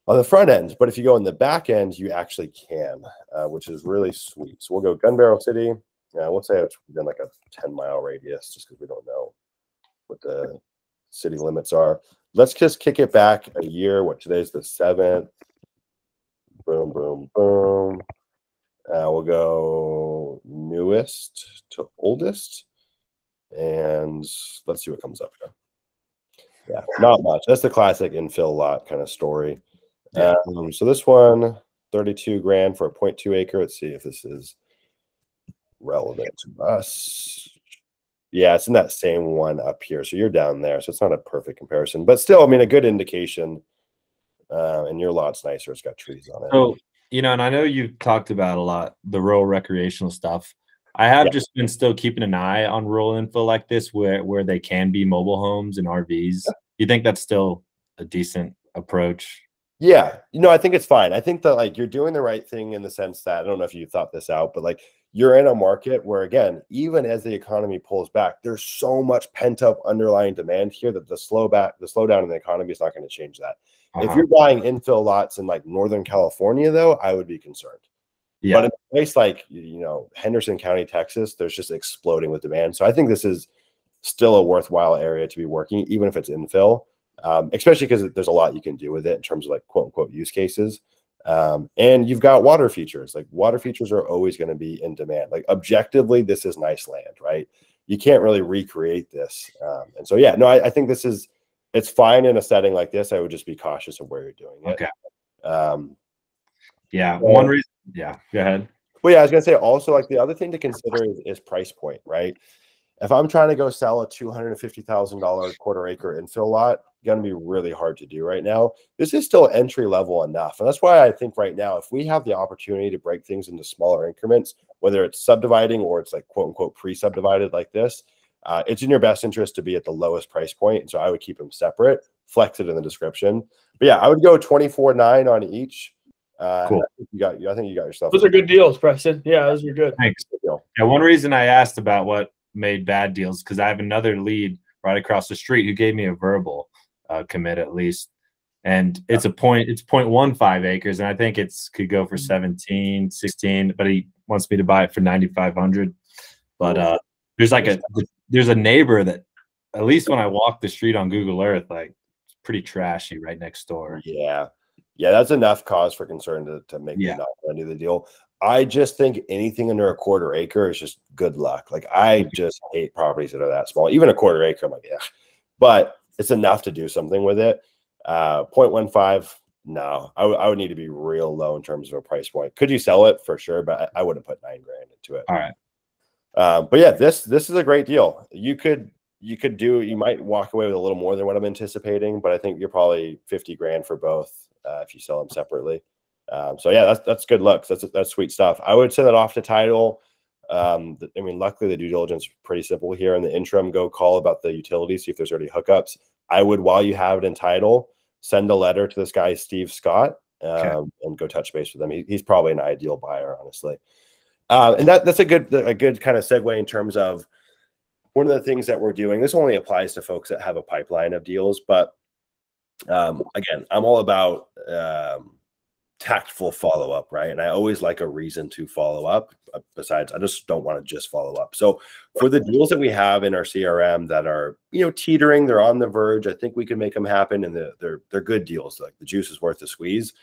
on the front end, but if you go in the back end, you actually can, which is really sweet. So we'll go Gun Barrel City. We'll say it's within like a 10-mile radius, just because we don't know what the city limits are. Let's just kick it back a year. What today's the 7th. Boom, boom, boom. We'll go newest to oldest, and let's see what comes up here. Yeah, not much. That's the classic infill lot kind of story. So this one, 32 grand for a 0.2 acre. Let's see if this is relevant to us. Yeah, it's in that same one up here. So you're down there. So it's not a perfect comparison, but still, I mean, a good indication. And your lot's nicer. It's got trees on it. So, and I know you've talked about a lot the rural recreational stuff. I have just been still keeping an eye on rural info like this where they can be mobile homes and RVs. You think that's still a decent approach? Yeah, I think it's fine. I think that like you're doing the right thing in the sense that I don't know if you thought this out, but like you're in a market where, again, even as the economy pulls back, there's so much pent up underlying demand here that the slowdown in the economy is not going to change that. If you're buying infill lots in like Northern California, though, I would be concerned. Yeah. But in a place like, Henderson County, Texas, there's just exploding with demand. So I think this is still a worthwhile area to be working, even if it's infill. especially because there's a lot you can do with it in terms of like quote unquote use cases. And you've got water features. Like water features are always going to be in demand. Like objectively, this is nice land, right? You can't really recreate this. And so, yeah, no, I think it's fine in a setting like this. I would just be cautious of where you're doing it. Okay. Yeah. One reason. Yeah. Go ahead. Well, yeah, I was going to say also like the other thing to consider is price point, right? If I'm trying to go sell a $250,000 quarter acre infill lot, going to be really hard to do right now. This is still entry level enough. And that's why I think right now, if we have the opportunity to break things into smaller increments, whether it's subdividing or it's like quote unquote pre-subdivided like this, it's in your best interest to be at the lowest price point. And so I would keep them separate, flex it in the description. But yeah, I would go 24.9 on each. Cool. I think you got yourself. Those are good deals, Preston. Yeah, those are good. Thanks. Yeah, one reason I asked about what made bad deals because I have another lead right across the street who gave me a verbal commit at least, and it's 0.15 acres, and I think could go for 17, 16, but he wants me to buy it for 9,500. But there's a neighbor that at least when I walk the street on Google Earth, like it's pretty trashy right next door. Yeah, that's enough cause for concern to make me not want to do the deal. I just think anything under a quarter acre is just good luck. Like I just hate properties that are that small. Even a quarter acre, I'm like, yeah. But it's enough to do something with it. 0.15, no. I would need to be real low in terms of a price point. Could you sell it? For sure, but I wouldn't put $9,000 into it. All right. But yeah, this is a great deal. You might walk away with a little more than what I'm anticipating, but I think you're probably 50 grand for both if you sell them separately. So yeah, that's good looks. That's sweet stuff. I would send that off to title. I mean, luckily the due diligence is pretty simple here. In the interim, go call about the utilities, see if there's already hookups. I would, while you have it in title, send a letter to this guy, Steve Scott, and go touch base with him. He's probably an ideal buyer, honestly. And that's a good kind of segue in terms of one of the things that we're doing. This only applies to folks that have a pipeline of deals, but again, I'm all about tactful follow-up, right? And I always like a reason to follow up. Besides, I just don't want to just follow up. So for the deals that we have in our CRM that are, teetering, they're on the verge, I think we can make them happen, and they're good deals. Like the juice is worth the squeeze.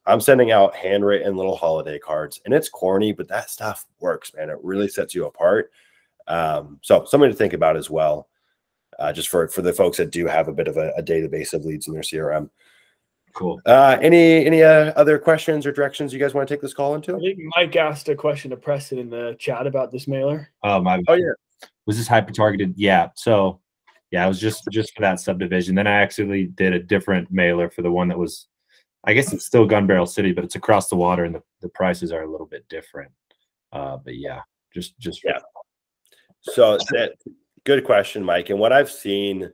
I'm sending out handwritten little holiday cards, and it's corny, but that stuff works, man. It really sets you apart. So something to think about as well, just for the folks that do have a bit of a database of leads in their CRM. Cool. Any other questions or directions you guys want to take this call into? I think Mike asked a question to Preston in the chat about this mailer. Oh yeah. Was this hyper targeted? Yeah. So yeah, it was just for that subdivision. Then I actually did a different mailer for the one that was, I guess it's still Gun Barrel City, but it's across the water and the prices are a little bit different. But yeah, just yeah. So good question, Mike. And what I've seen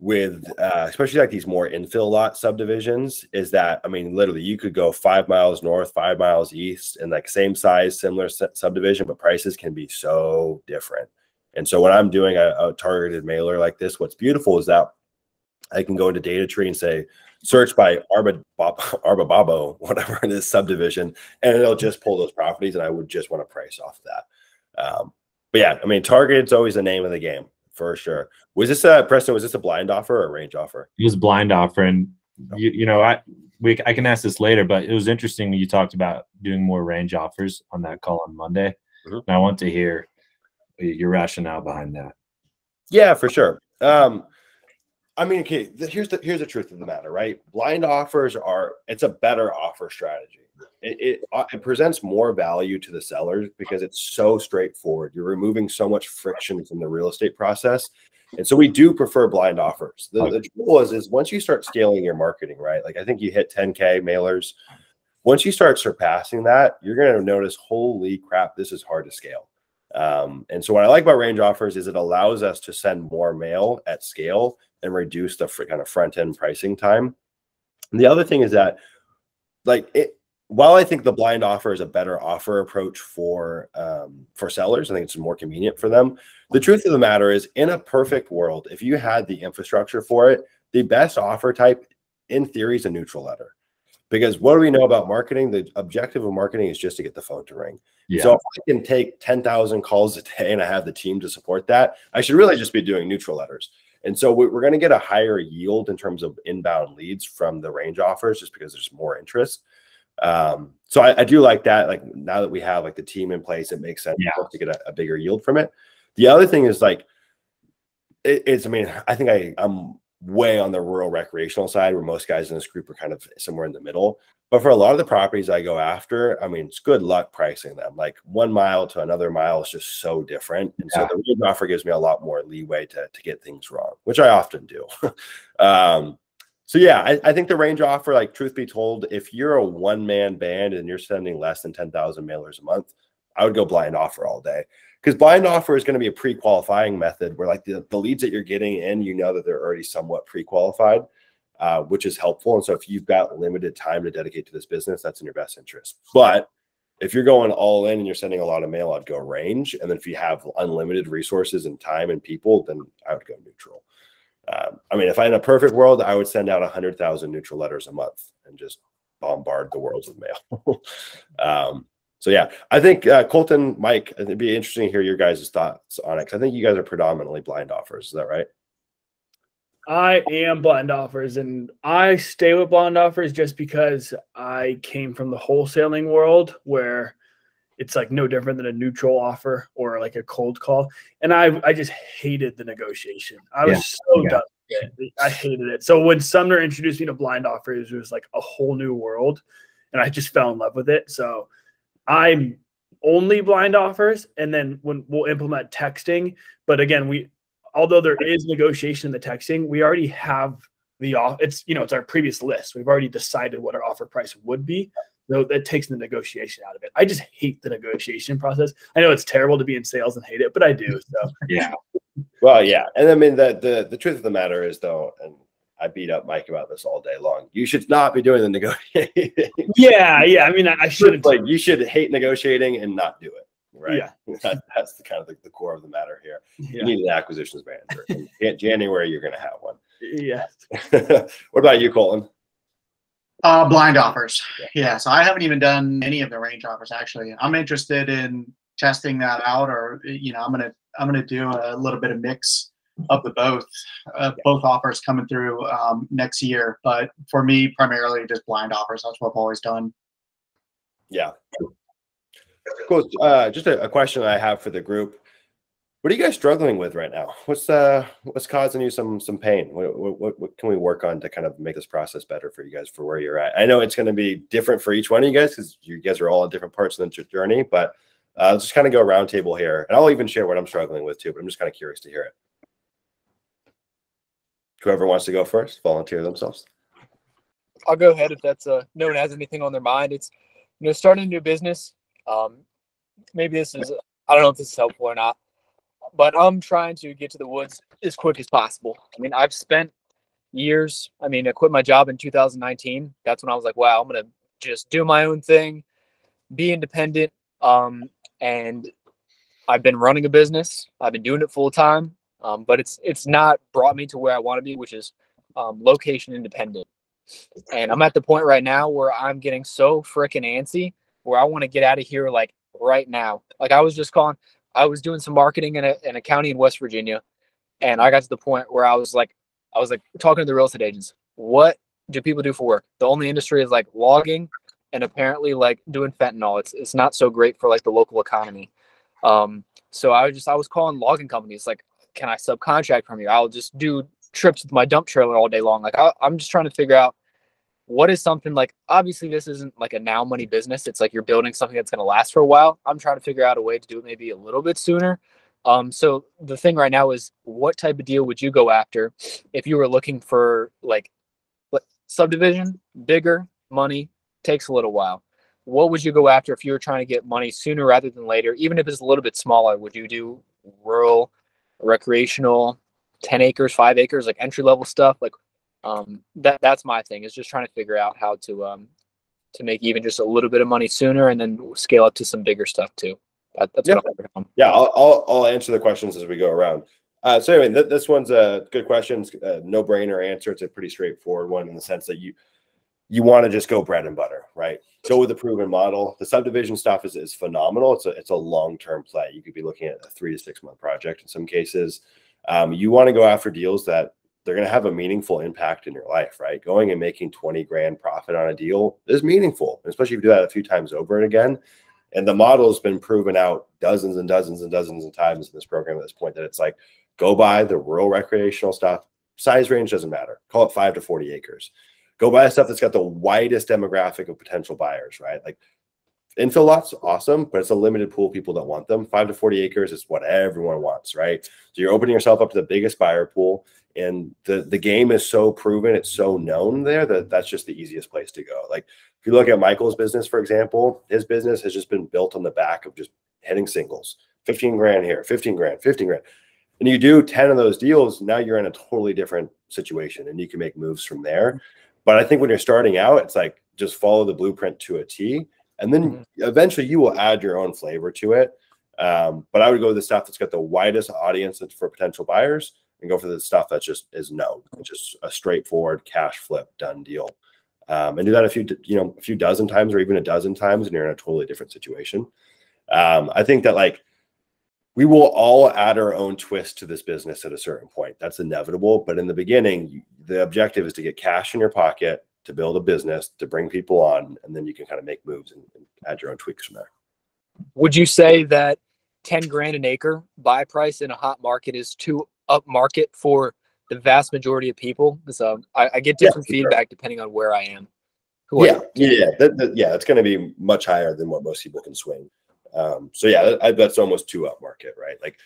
with especially like these more infill lot subdivisions is that, I mean, literally you could go 5 miles north, 5 miles east, and like same size, similar subdivision, but prices can be so different. And so when I'm doing a targeted mailer like this, what's beautiful is that I can go into data tree and say, search by Arbababo, whatever it is, subdivision, and it'll just pull those properties, and I would just want to price off that. But yeah, I mean, targeted's always the name of the game. For sure. Was this Preston? Was this a blind offer or a range offer? It was a blind offer, and I can ask this later, but it was interesting when you talked about doing more range offers on that call on Monday. Mm-hmm. And I want to hear your rationale behind that. Yeah, for sure. I mean, okay, here's the truth of the matter, right? Blind offers it's a better offer strategy. It presents more value to the sellers because it's so straightforward. You're removing so much friction from the real estate process. And so we do prefer blind offers. The trouble is once you start scaling your marketing, right? Like I think you hit 10K mailers. Once you start surpassing that, you're going to notice, holy crap, this is hard to scale. And so what I like about range offers is it allows us to send more mail at scale and reduce the kind of front end pricing time. And the other thing is that, while I think the blind offer is a better offer approach for sellers, I think it's more convenient for them. The truth of the matter is, in a perfect world, if you had the infrastructure for it, the best offer type, in theory, is a neutral letter. Because what do we know about marketing? The objective of marketing is just to get the phone to ring. Yeah. So if I can take 10,000 calls a day and I have the team to support that, I should really just be doing neutral letters. And so we're going to get a higher yield in terms of inbound leads from the range offers just because there's more interest. So I do like that. Like now that we have like the team in place, it makes sense to get a bigger yield from it. The other thing is like, I mean, I think I'm way on the rural recreational side where most guys in this group are kind of somewhere in the middle. But for a lot of the properties I go after, I mean, it's good luck pricing them. Like 1 mile to another mile is just so different. And so the range offer gives me a lot more leeway to get things wrong, which I often do. So yeah, I think the range offer, like truth be told, if you're a one-man band and you're sending less than 10,000 mailers a month, I would go blind offer all day. Because blind offer is going to be a pre-qualifying method where like the leads that you're getting in, you know that they're already somewhat pre-qualified, which is helpful. And so if you've got limited time to dedicate to this business, that's in your best interest. But if you're going all in and you're sending a lot of mail, I'd go range. And then if you have unlimited resources and time and people, then I would go neutral. I mean, if I in a perfect world, I would send out 100,000 neutral letters a month and just bombard the world with mail. So yeah, I think Colton, Mike, it'd be interesting to hear your guys' thoughts on it. 'Cause I think you guys are predominantly blind offers. Is that right? I am blind offers, and I stay with blind offers just because I came from the wholesaling world where it's like no different than a neutral offer or like a cold call. And I just hated the negotiation. I was so done with it. I hated it. So when Sumner introduced me to blind offers, it was like a whole new world. And I just fell in love with it. So I'm only blind offers. And then when we'll implement texting, but again, although there is negotiation in the texting, we already have it's our previous list. We've already decided what our offer price would be. So that takes the negotiation out of it. I just hate the negotiation process. I know it's terrible to be in sales and hate it, but I do. So yeah. Well, yeah. And I mean, the truth of the matter is though, and I beat up Mike about this all day long, you should not be doing the negotiating. Yeah. I mean, I shouldn't. Like you should hate negotiating and not do it. Right. Yeah. That's the kind of the core of the matter here. Yeah. You need an acquisitions manager. In January, you're going to have one. Yes. What about you, Colton? Blind offers. Yeah. So I haven't even done any of the range offers actually. I'm interested in testing that out, or I'm gonna do a little bit of mix of the both offers coming through next year. But for me, primarily just blind offers. That's what I've always done. Yeah. Cool. Just a question I have for the group. What are you guys struggling with right now? What's causing you some pain? What can we work on to kind of make this process better for you guys for where you're at? I know it's going to be different for each one of you guys because you guys are all at different parts of the journey, but let's just kind of go round table here. And I'll even share what I'm struggling with too, but I'm just kind of curious to hear it. Whoever wants to go first, volunteer themselves. I'll go ahead if that's no one has anything on their mind. It's starting a new business. Maybe this is I don't know if this is helpful or not, but I'm trying to get to the woods as quick as possible. I mean, I've spent years. I mean, I quit my job in 2019. That's when I was like, wow, I'm gonna just do my own thing, be independent. And I've been running a business. I've been doing it full time. But it's not brought me to where I want to be, which is location independent. And I'm at the point right now where I'm getting so freaking antsy where I want to get out of here like right now. Like I was doing some marketing in a county in West Virginia, and I got to the point where I was like talking to the real estate agents. What do people do for work? The only industry is like logging and apparently like doing fentanyl. It's not so great for like the local economy. So I was calling logging companies like, can I subcontract from you? I'll just do trips with my dump trailer all day long. Like I'm just trying to figure out what is something like, obviously this isn't like a now money business. It's like you're building something that's going to last for a while. I'm trying to figure out a way to do it maybe a little bit sooner. So the thing right now is what type of deal would you go after if you were looking for like subdivision, bigger money, takes a little while. What would you go after if you were trying to get money sooner rather than later? Even if it's a little bit smaller, would you do rural, recreational, 10 acres, 5 acres, like entry level stuff? Like that's my thing, is just trying to figure out how to make even just a little bit of money sooner and then scale up to some bigger stuff too. That's what I'm working on. Yeah, I'll answer the questions as we go around. So anyway, this one's a good question, no brainer answer. It's a pretty straightforward one in the sense that you want to just go bread and butter, right? Go with the proven model. The subdivision stuff is phenomenal. It's a long-term play. You could be looking at a 3 to 6 month project in some cases. You want to go after deals that they're going to have a meaningful impact in your life, right? Going and making 20 grand profit on a deal is meaningful, especially if you do that a few times over and again. And the model has been proven out dozens and dozens and dozens of times in this program at this point, that it's like, go buy the rural recreational stuff. Size range doesn't matter. Call it 5 to 40 acres. Go buy stuff that's got the widest demographic of potential buyers, right? Like infill lots, awesome, but it's a limited pool of people that want them. 5 to 40 acres is what everyone wants, right? So you're opening yourself up to the biggest buyer pool, and the game is so proven, it's so known there that that's just the easiest place to go. Like if you look at Michael's business, for example, his business has just been built on the back of just hitting singles. 15 grand here, 15 grand, 15 grand. And you do 10 of those deals, now you're in a totally different situation and you can make moves from there. But I think when you're starting out, it's like just follow the blueprint to a T, and then eventually you will add your own flavor to it. But I would go with the stuff that's got the widest audience for potential buyers, and go for the stuff that just is known, just a straightforward cash flip done deal. And do that a few dozen times, or even a dozen times, and you're in a totally different situation. I think that like we will all add our own twist to this business at a certain point. That's inevitable. But in the beginning, the objective is to get cash in your pocket, to build a business, to bring people on, and then you can kind of make moves and add your own tweaks from there. Would you say that 10 grand an acre buy price in a hot market is too up market for the vast majority of people? So I get different feedback depending on where I am. It's going to be much higher than what most people can swing. So yeah, that's almost too up market, right? Like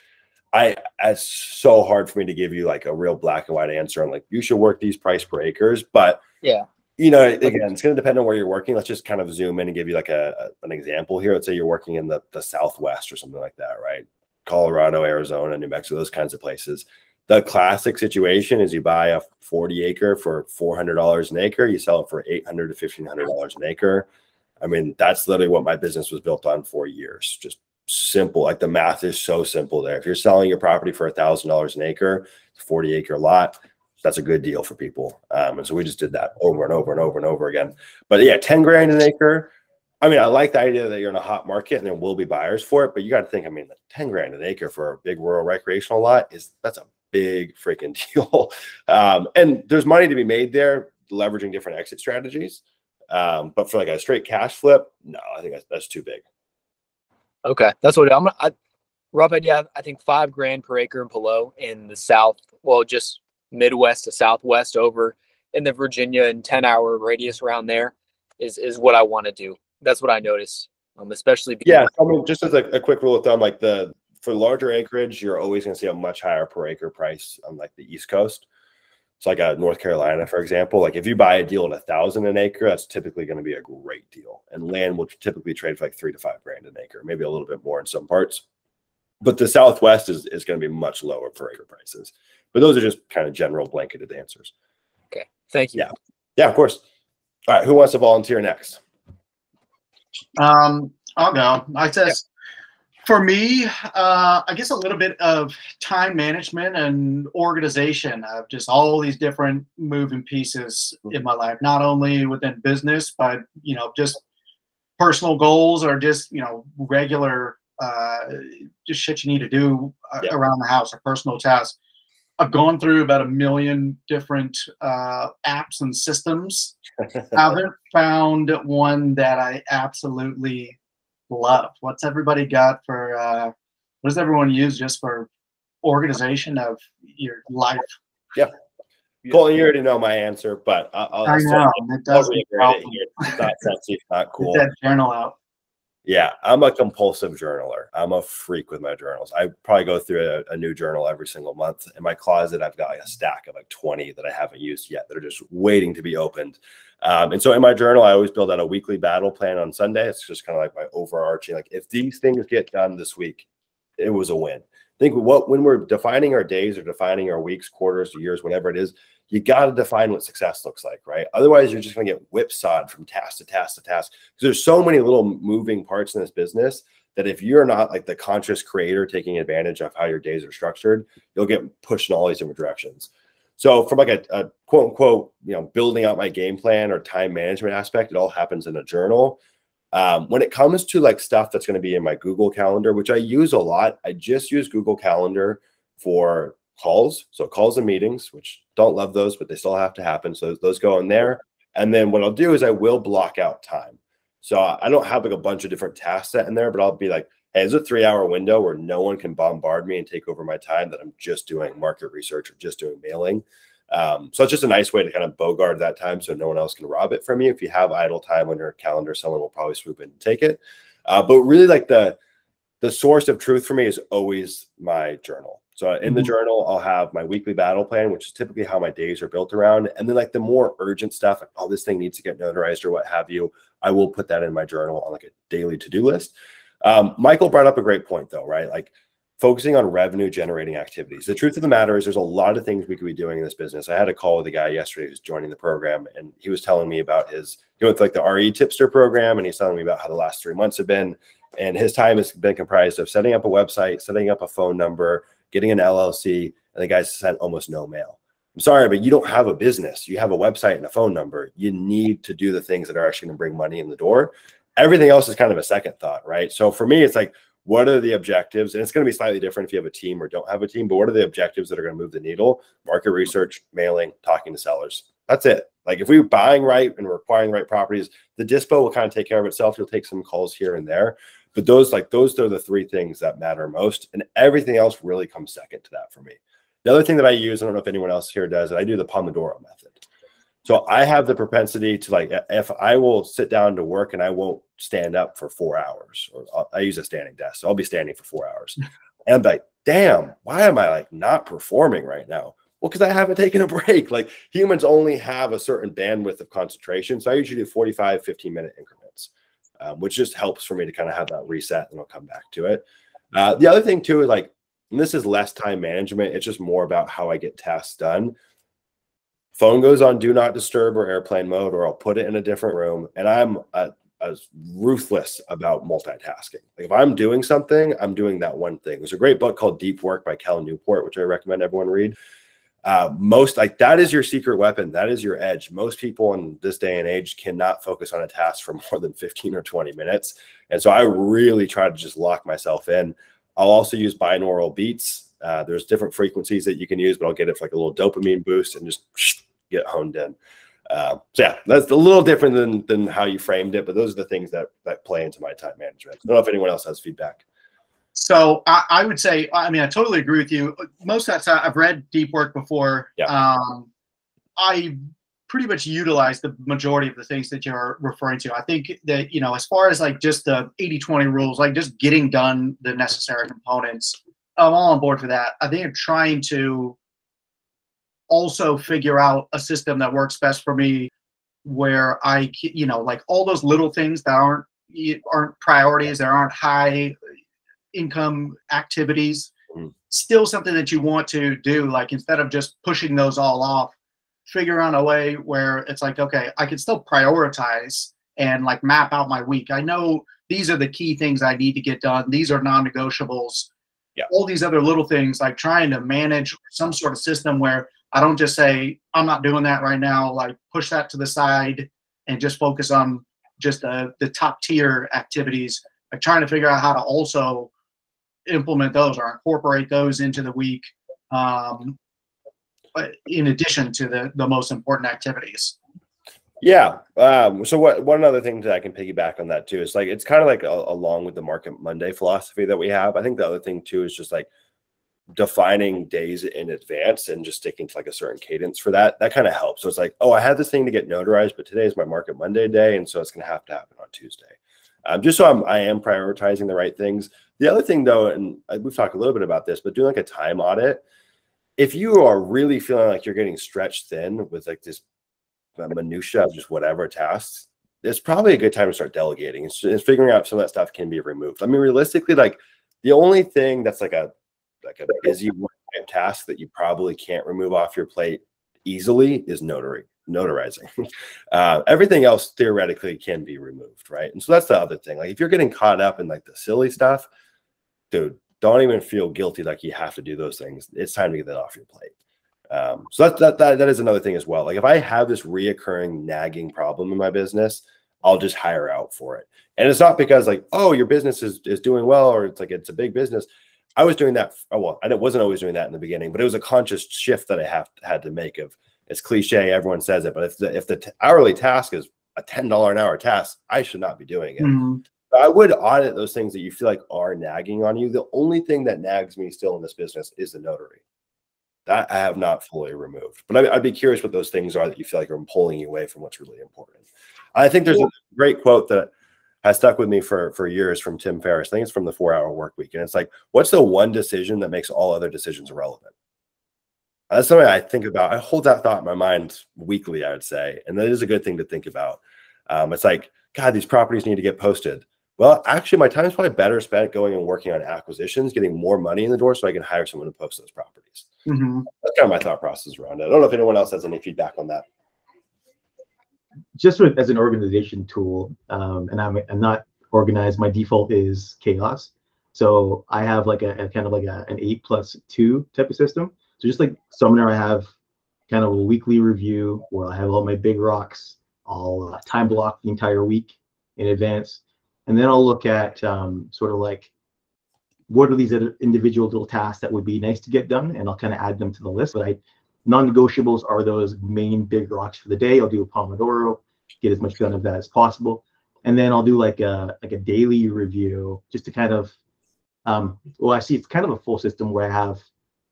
it's so hard for me to give you like a real black and white answer on like, you should work these price per acres, but yeah, again, it's going to depend on where you're working. Let's just kind of zoom in and give you like an example here. Let's say you're working in the Southwest or something like that, right? Colorado, Arizona, New Mexico, those kinds of places. The classic situation is you buy a 40 acre for $400 an acre. You sell it for $800 to $1,500 an acre. I mean, that's literally what my business was built on for years. Just simple. Like the math is so simple there. If you're selling your property for $1,000 an acre, it's a 40 acre lot, that's a good deal for people. And so we just did that over and over and over and over again. But yeah, 10 grand an acre. I mean, I like the idea that you're in a hot market and there will be buyers for it, but you got to think, I mean, 10 grand an acre for a big rural recreational lot that's a big freaking deal. And there's money to be made there, leveraging different exit strategies. But for like a straight cash flip, no, I think that's too big. Okay, that's what rough idea. I think 5 grand per acre and below in the South. Well, just Midwest to Southwest over in the Virginia and 10-hour radius around there is what I want to do. That's what I noticed, especially. Yeah, I mean, just as a quick rule of thumb, like for larger acreage, you're always going to see a much higher per acre price on like the East Coast. It's like North Carolina, for example. Like if you buy a deal at $1,000 an acre, that's typically going to be a great deal. And land will typically trade for like 3 to 5 grand an acre, maybe a little bit more in some parts. But the Southwest is going to be much lower per acre prices. But those are just kind of general blanketed answers. Okay, thank you. Yeah, of course. All right, who wants to volunteer next? I'll go. I says. For me, I guess a little bit of time management and organization of just all these different moving pieces in my life, not only within business, but, just personal goals or just, regular, just shit you need to do around the house or personal tasks. I've gone through about 1 million different apps and systems. I haven't found one that I absolutely love. What's everybody got for what does everyone use just for organization of your life? Colton, you already know my answer, but I'll know it does reiterate it here. It's not sexy, it's not cool. Get that journal out. Yeah, I'm a compulsive journaler. I'm a freak with my journals. I probably go through a new journal every single month. In my closet, I've got like a stack of like 20 that I haven't used yet that are just waiting to be opened. And so in my journal, I always build out a weekly battle plan on Sunday. It's just kind of like my overarching, like if these things get done this week, it was a win. I think when we're defining our days or defining our weeks, quarters, years, whatever it is, you got to define what success looks like, right? Otherwise, you're just going to get whipsawed from task to task to task. Because there's so many little moving parts in this business that if you're not like the conscious creator taking advantage of how your days are structured, you'll get pushed in all these different directions. So from like a quote unquote, building out my game plan or time management aspect, it all happens in a journal. When it comes to like stuff that's going to be in my Google Calendar, which I use a lot, I just use Google Calendar for calls. So calls and meetings, which don't love those, but they still have to happen. So those go in there. And then what I'll do is I will block out time. So I don't have like a bunch of different tasks set in there, but I'll be like, hey, there's a 3-hour window where no one can bombard me and take over my time that I'm just doing market research or just doing mailing. So it's just a nice way to kind of bogart that time so no one else can rob it from you. If you have idle time on your calendar, someone will probably swoop in and take it. But really like the source of truth for me is always my journal. So in the journal, I'll have my weekly battle plan, which is typically how my days are built around. And then like the more urgent stuff, like, oh, this thing needs to get notarized or what have you, I will put that in my journal on like a daily to-do list. Michael brought up a great point though, right? Like focusing on revenue generating activities. The truth of the matter is there's a lot of things we could be doing in this business. I had a call with a guy yesterday who's joining the program, and he was telling me about his, with like the RE tipster program. And he's telling me about how the last 3 months have been, and his time has been comprised of setting up a website, setting up a phone number, getting an LLC, and the guy's sent almost no mail. I'm sorry, but you don't have a business. You have a website and a phone number. You need to do the things that are actually going to bring money in the door. Everything else is kind of a second thought, right? So for me, it's like, what are the objectives? And it's going to be slightly different if you have a team or don't have a team, but what are the objectives that are going to move the needle? Market research, mailing, talking to sellers. That's it. Like if we're buying right and we're acquiring the right properties, the dispo will kind of take care of itself. You'll take some calls here and there. But those are the 3 things that matter most. And everything else really comes second to that for me. The other thing that I use, I don't know if anyone else here does it, I do the Pomodoro method. So I have the propensity to like, if I will sit down to work and I won't stand up for 4 hours, or I use a standing desk. So I'll be standing for 4 hours. And I'm like, damn, why am I like not performing right now? Well, because I haven't taken a break. Like humans only have a certain bandwidth of concentration. So I usually do 45, 15-minute increments. Which just helps for me to kind of have that reset, and I'll come back to it. The other thing too is like, and this is less time management. It's just more about how I get tasks done. Phone goes on do not disturb or airplane mode, or I'll put it in a different room. And I'm as ruthless about multitasking. Like if I'm doing something, I'm doing that one thing. There's a great book called Deep Work by Cal Newport, which I recommend everyone read. That is your secret weapon. That is your edge. Most people in this day and age cannot focus on a task for more than 15 or 20 minutes. And so I really try to just lock myself in. I'll also use binaural beats. There's different frequencies that you can use, but I'll get it for like a little dopamine boost and just get honed in. So yeah, that's a little different than how you framed it, but those are the things that play into my time management. I don't know if anyone else has feedback. So I would say, I mean, I totally agree with you. Most of that stuff, I've read Deep Work before. Yeah. I pretty much utilize the majority of the things that you're referring to. I think that, you know, as far as like just the 80-20 rules, like just getting done the necessary components, I'm all on board for that. I think I'm trying to also figure out a system that works best for me where I, you know, like all those little things that aren't priorities, that aren't high income activities, still something that you want to do. Like instead of just pushing those all off, figure out a way where it's like, okay, I can still prioritize and like map out my week. I know these are the key things I need to get done. These are non-negotiables. Yeah. All these other little things, like trying to manage some sort of system where I don't just say, I'm not doing that right now, like push that to the side and just focus on just the top tier activities. Like trying to figure out how to also implement those or incorporate those into the week, in addition to the most important activities. Yeah. So one other thing that I can piggyback on that too is like, it's kind of like along with the Market Monday philosophy that we have. I think the other thing too is just like defining days in advance and just sticking to like a certain cadence for that. That kind of helps. So it's like, oh, I had this thing to get notarized, but today is my Market Monday day. And so it's going to happen on Tuesday. Just so I am prioritizing the right things. The other thing though, and we've talked a little bit about this, but doing like a time audit, if you are really feeling like you're getting stretched thin with like this minutia of just whatever tasks, it's probably a good time to start delegating. It's figuring out if some of that stuff can be removed. I mean, realistically, like the only thing that's like a busy task that you probably can't remove off your plate easily is notarizing. Everything else theoretically can be removed, right? And so that's the other thing. Like if you're getting caught up in like the silly stuff, dude, don't even feel guilty like you have to do those things. It's time to get that off your plate. So that is another thing as well. Like if I have this reoccurring nagging problem in my business, I'll just hire out for it. And it's not because like, oh, your business is doing well, or it's like it's a big business. I was doing that. Oh, well, I wasn't always doing that in the beginning, but it was a conscious shift that I had to make. Of, it's cliche, everyone says it, but if the hourly task is a $10 an hour task, I should not be doing it. Mm-hmm. I would audit those things that you feel like are nagging on you. The only thing that nags me still in this business is the notary. That I have not fully removed, but I'd be curious what those things are that you feel like are pulling you away from what's really important. I think there's a great quote that has stuck with me for years from Tim Ferriss. I think it's from the 4-Hour Workweek. And it's like, what's the one decision that makes all other decisions irrelevant? That's something I think about. I hold that thought in my mind weekly, I would say. And that is a good thing to think about. It's like, God, these properties need to get posted. Well, actually, my time is probably better spent going and working on acquisitions, getting more money in the door so I can hire someone to post those properties. Mm-hmm. That's kind of my thought process around it. I don't know if anyone else has any feedback on that. Just as an organization tool, and I'm not organized, my default is chaos. So I have like a kind of like an 8+2 type of system. So just like Sumner, I have kind of a weekly review where I have all my big rocks. I'll time block the entire week in advance. And then I'll look at sort of like, what are these individual little tasks that would be nice to get done? And I'll kind of add them to the list. But non-negotiables are those main big rocks for the day. I'll do a Pomodoro, get as much done of that as possible. And then I'll do like a daily review just to kind of, well, actually, it's kind of a full system where I have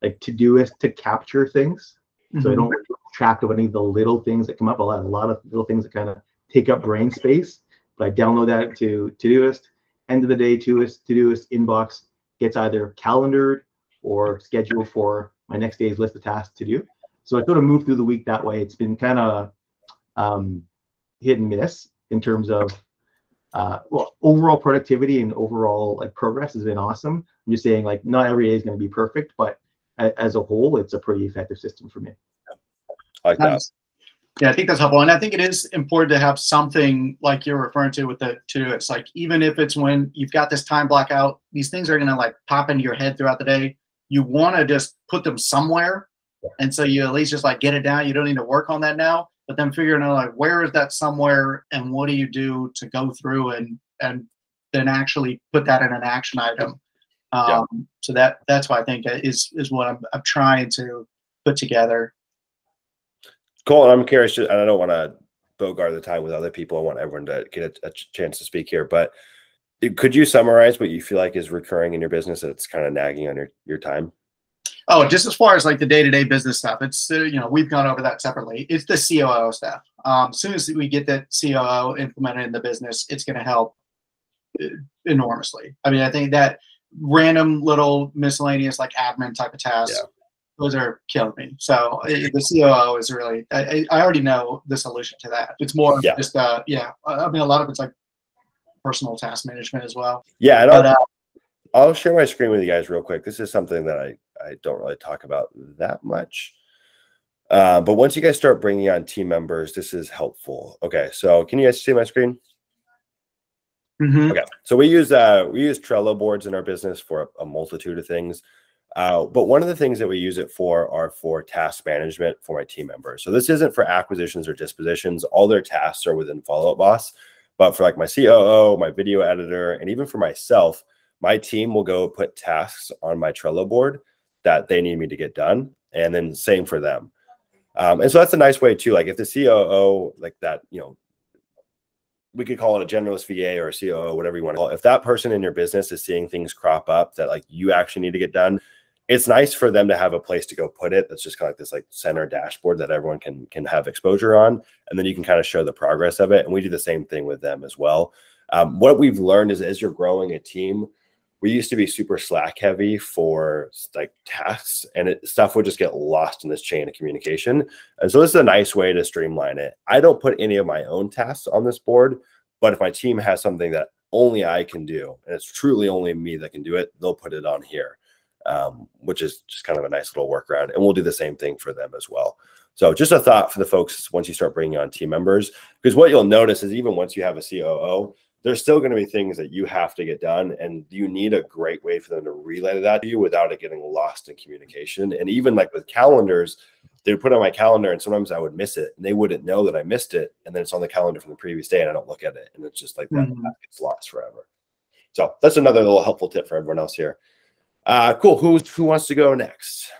like Todoist to capture things. Mm-hmm. So I don't keep track of any of the little things that come up. I'll have a lot of little things that kind of take up brain space. But I download that to Todoist. End of the day, Todoist inbox gets either calendared or scheduled for my next day's list of tasks to do. So I sort of move through the week that way. It's been kind of hit and miss in terms of well, overall productivity and overall like progress has been awesome. I'm just saying, like, not every day is going to be perfect, but as a whole, it's a pretty effective system for me. I like that. Yeah, I think that's helpful. And I think it is important to have something like you're referring to with the Todoist. Like, even if it's when you've got this time block out, these things are going to like pop into your head throughout the day. You want to just put them somewhere. And so you at least just like get it down. You don't need to work on that now, but then figuring out like, where is that somewhere and what do you do to go through and then actually put that in an action item. So that's what I think is what I'm trying to put together. Cool. And I'm curious, and I don't want to bogart the time with other people. I want everyone to get a chance to speak here. But could you summarize what you feel like is recurring in your business that's kind of nagging on your time? Oh, just as far as like the day-to-day business stuff, it's we've gone over that separately. It's the COO stuff. As soon as we get that COO implemented in the business, it's going to help enormously. I mean, I think that random little miscellaneous like admin type of tasks. Yeah. Those are killing me. So the COO is really, I already know the solution to that. It's more just, I mean, a lot of it's like personal task management as well. Yeah. And I'll share my screen with you guys real quick. This is something that I don't really talk about that much. But once you guys start bringing on team members, this is helpful. Okay. So can you guys see my screen? Mm-hmm. Okay. So we use Trello boards in our business for a multitude of things. But one of the things that we use it for are for task management for my team members. So this isn't for acquisitions or dispositions. All their tasks are within Follow Up Boss. But for like my COO, my video editor, and even for myself, my team will go put tasks on my Trello board that they need me to get done. And then same for them. And so that's a nice way too. Like if the COO, like that, we could call it a generalist VA or a COO, whatever you want to call it. If that person in your business is seeing things crop up that like you actually need to get done, it's nice for them to have a place to go put it. That's just kind of like this like center dashboard that everyone can have exposure on. And then you can kind of show the progress of it. And we do the same thing with them as well. What we've learned is as you're growing a team, we used to be super Slack heavy for like tasks and stuff would just get lost in this chain of communication. And so this is a nice way to streamline it. I don't put any of my own tasks on this board, but if my team has something that only I can do, and it's truly only me that can do it, they'll put it on here. Which is just kind of a nice little workaround. And we'll do the same thing for them as well. So just a thought for the folks once you start bringing on team members, because what you'll notice is even once you have a COO, there's still going to be things that you have to get done. And you need a great way for them to relay that to you without it getting lost in communication. And even like with calendars, they would put on my calendar and sometimes I would miss it and they wouldn't know that I missed it. And then it's on the calendar from the previous day and I don't look at it. And it's just like that gets lost forever. So that's another little helpful tip for everyone else here. Cool. Who wants to go next?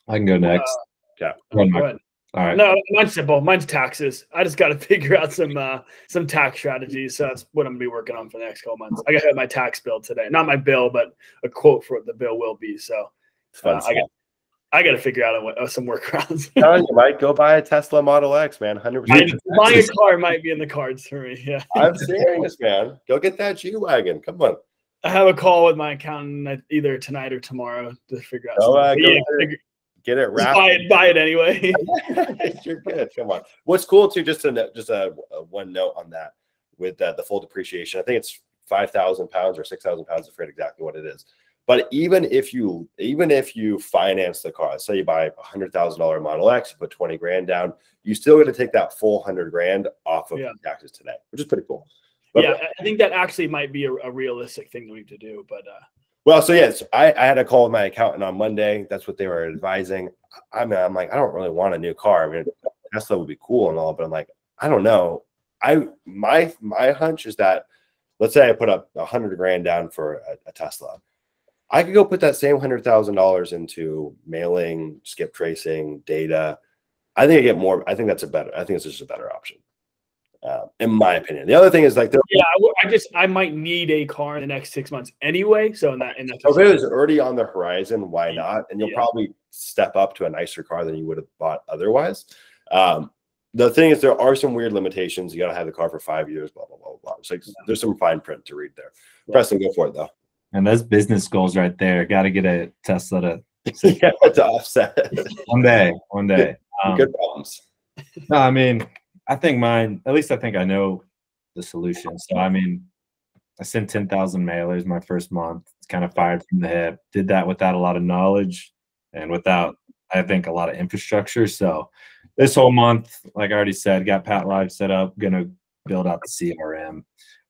I can go next. Yeah. Go ahead. All right. No, mine's simple. Mine's taxes. I just got to figure out some tax strategies. So that's what I'm gonna be working on for the next couple months. I got to have my tax bill today. Not my bill, but a quote for what the bill will be. So I got to figure out some workarounds. You might go buy a Tesla Model X, man. 100%. Buying a car might be in the cards for me. Yeah. I'm serious, man. Go get that G-Wagon. Come on. I have a call with my accountant either tonight or tomorrow to figure out. Get it wrapped. Buy it anyway. You're good. Come on. What's cool too, just a one note on that with the full depreciation. I think it's 5,000 pounds or 6,000 pounds. I forget exactly what it is. But even if you finance the car, say you buy a $100,000 Model X, you put 20 grand down, you still got to take that full 100 grand off of taxes today, which is pretty cool. But, I think that actually might be a realistic thing that we have to do. But well, so yes, I had a call with my accountant on Monday. That's what they were advising. I'm like, I don't really want a new car. I mean, Tesla would be cool and all, but I'm like, I don't know. My hunch is that, let's say I put up 100 grand down for a Tesla. I could go put that same $100,000 into mailing, skip tracing, data. I think I get more. I think it's just a better option, in my opinion. The other thing is like, I might need a car in the next 6 months anyway. So in that if it was already on the horizon, why not? And you'll probably step up to a nicer car than you would have bought otherwise. The thing is, there are some weird limitations. You got to have the car for 5 years. Blah blah blah blah. It's like there's some fine print to read there. Preston, go for it though. And those business goals right there. Got to get a Tesla to offset. One day. Good problems. No, I mean, I think mine, at least I think I know the solution. So, I mean, I sent 10,000 mailers my first month. It's kind of fired from the hip. Did that without a lot of knowledge and without, I think, a lot of infrastructure. So this whole month, like I already said, got Pat Live set up, going to build out the CRM.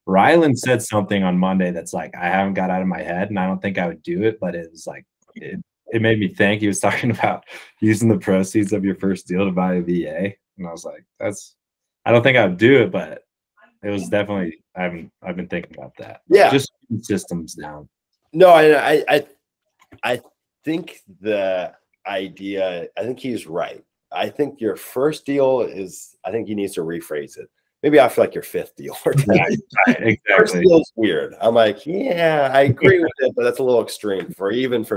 Ryland said something on Monday that's like, I haven't got out of my head, and I don't think I would do it, but it was like, it made me think. He was talking about using the proceeds of your first deal to buy a VA. And I was like, I don't think I would do it, but it was definitely, I've been thinking about that. Yeah. Just systems down. No, I think the idea, I think he's right. I think your first deal is, I think he needs to rephrase it. Maybe after like your fifth deal. Exactly. First deal is weird. I'm like, yeah, I agree with it, but that's a little extreme for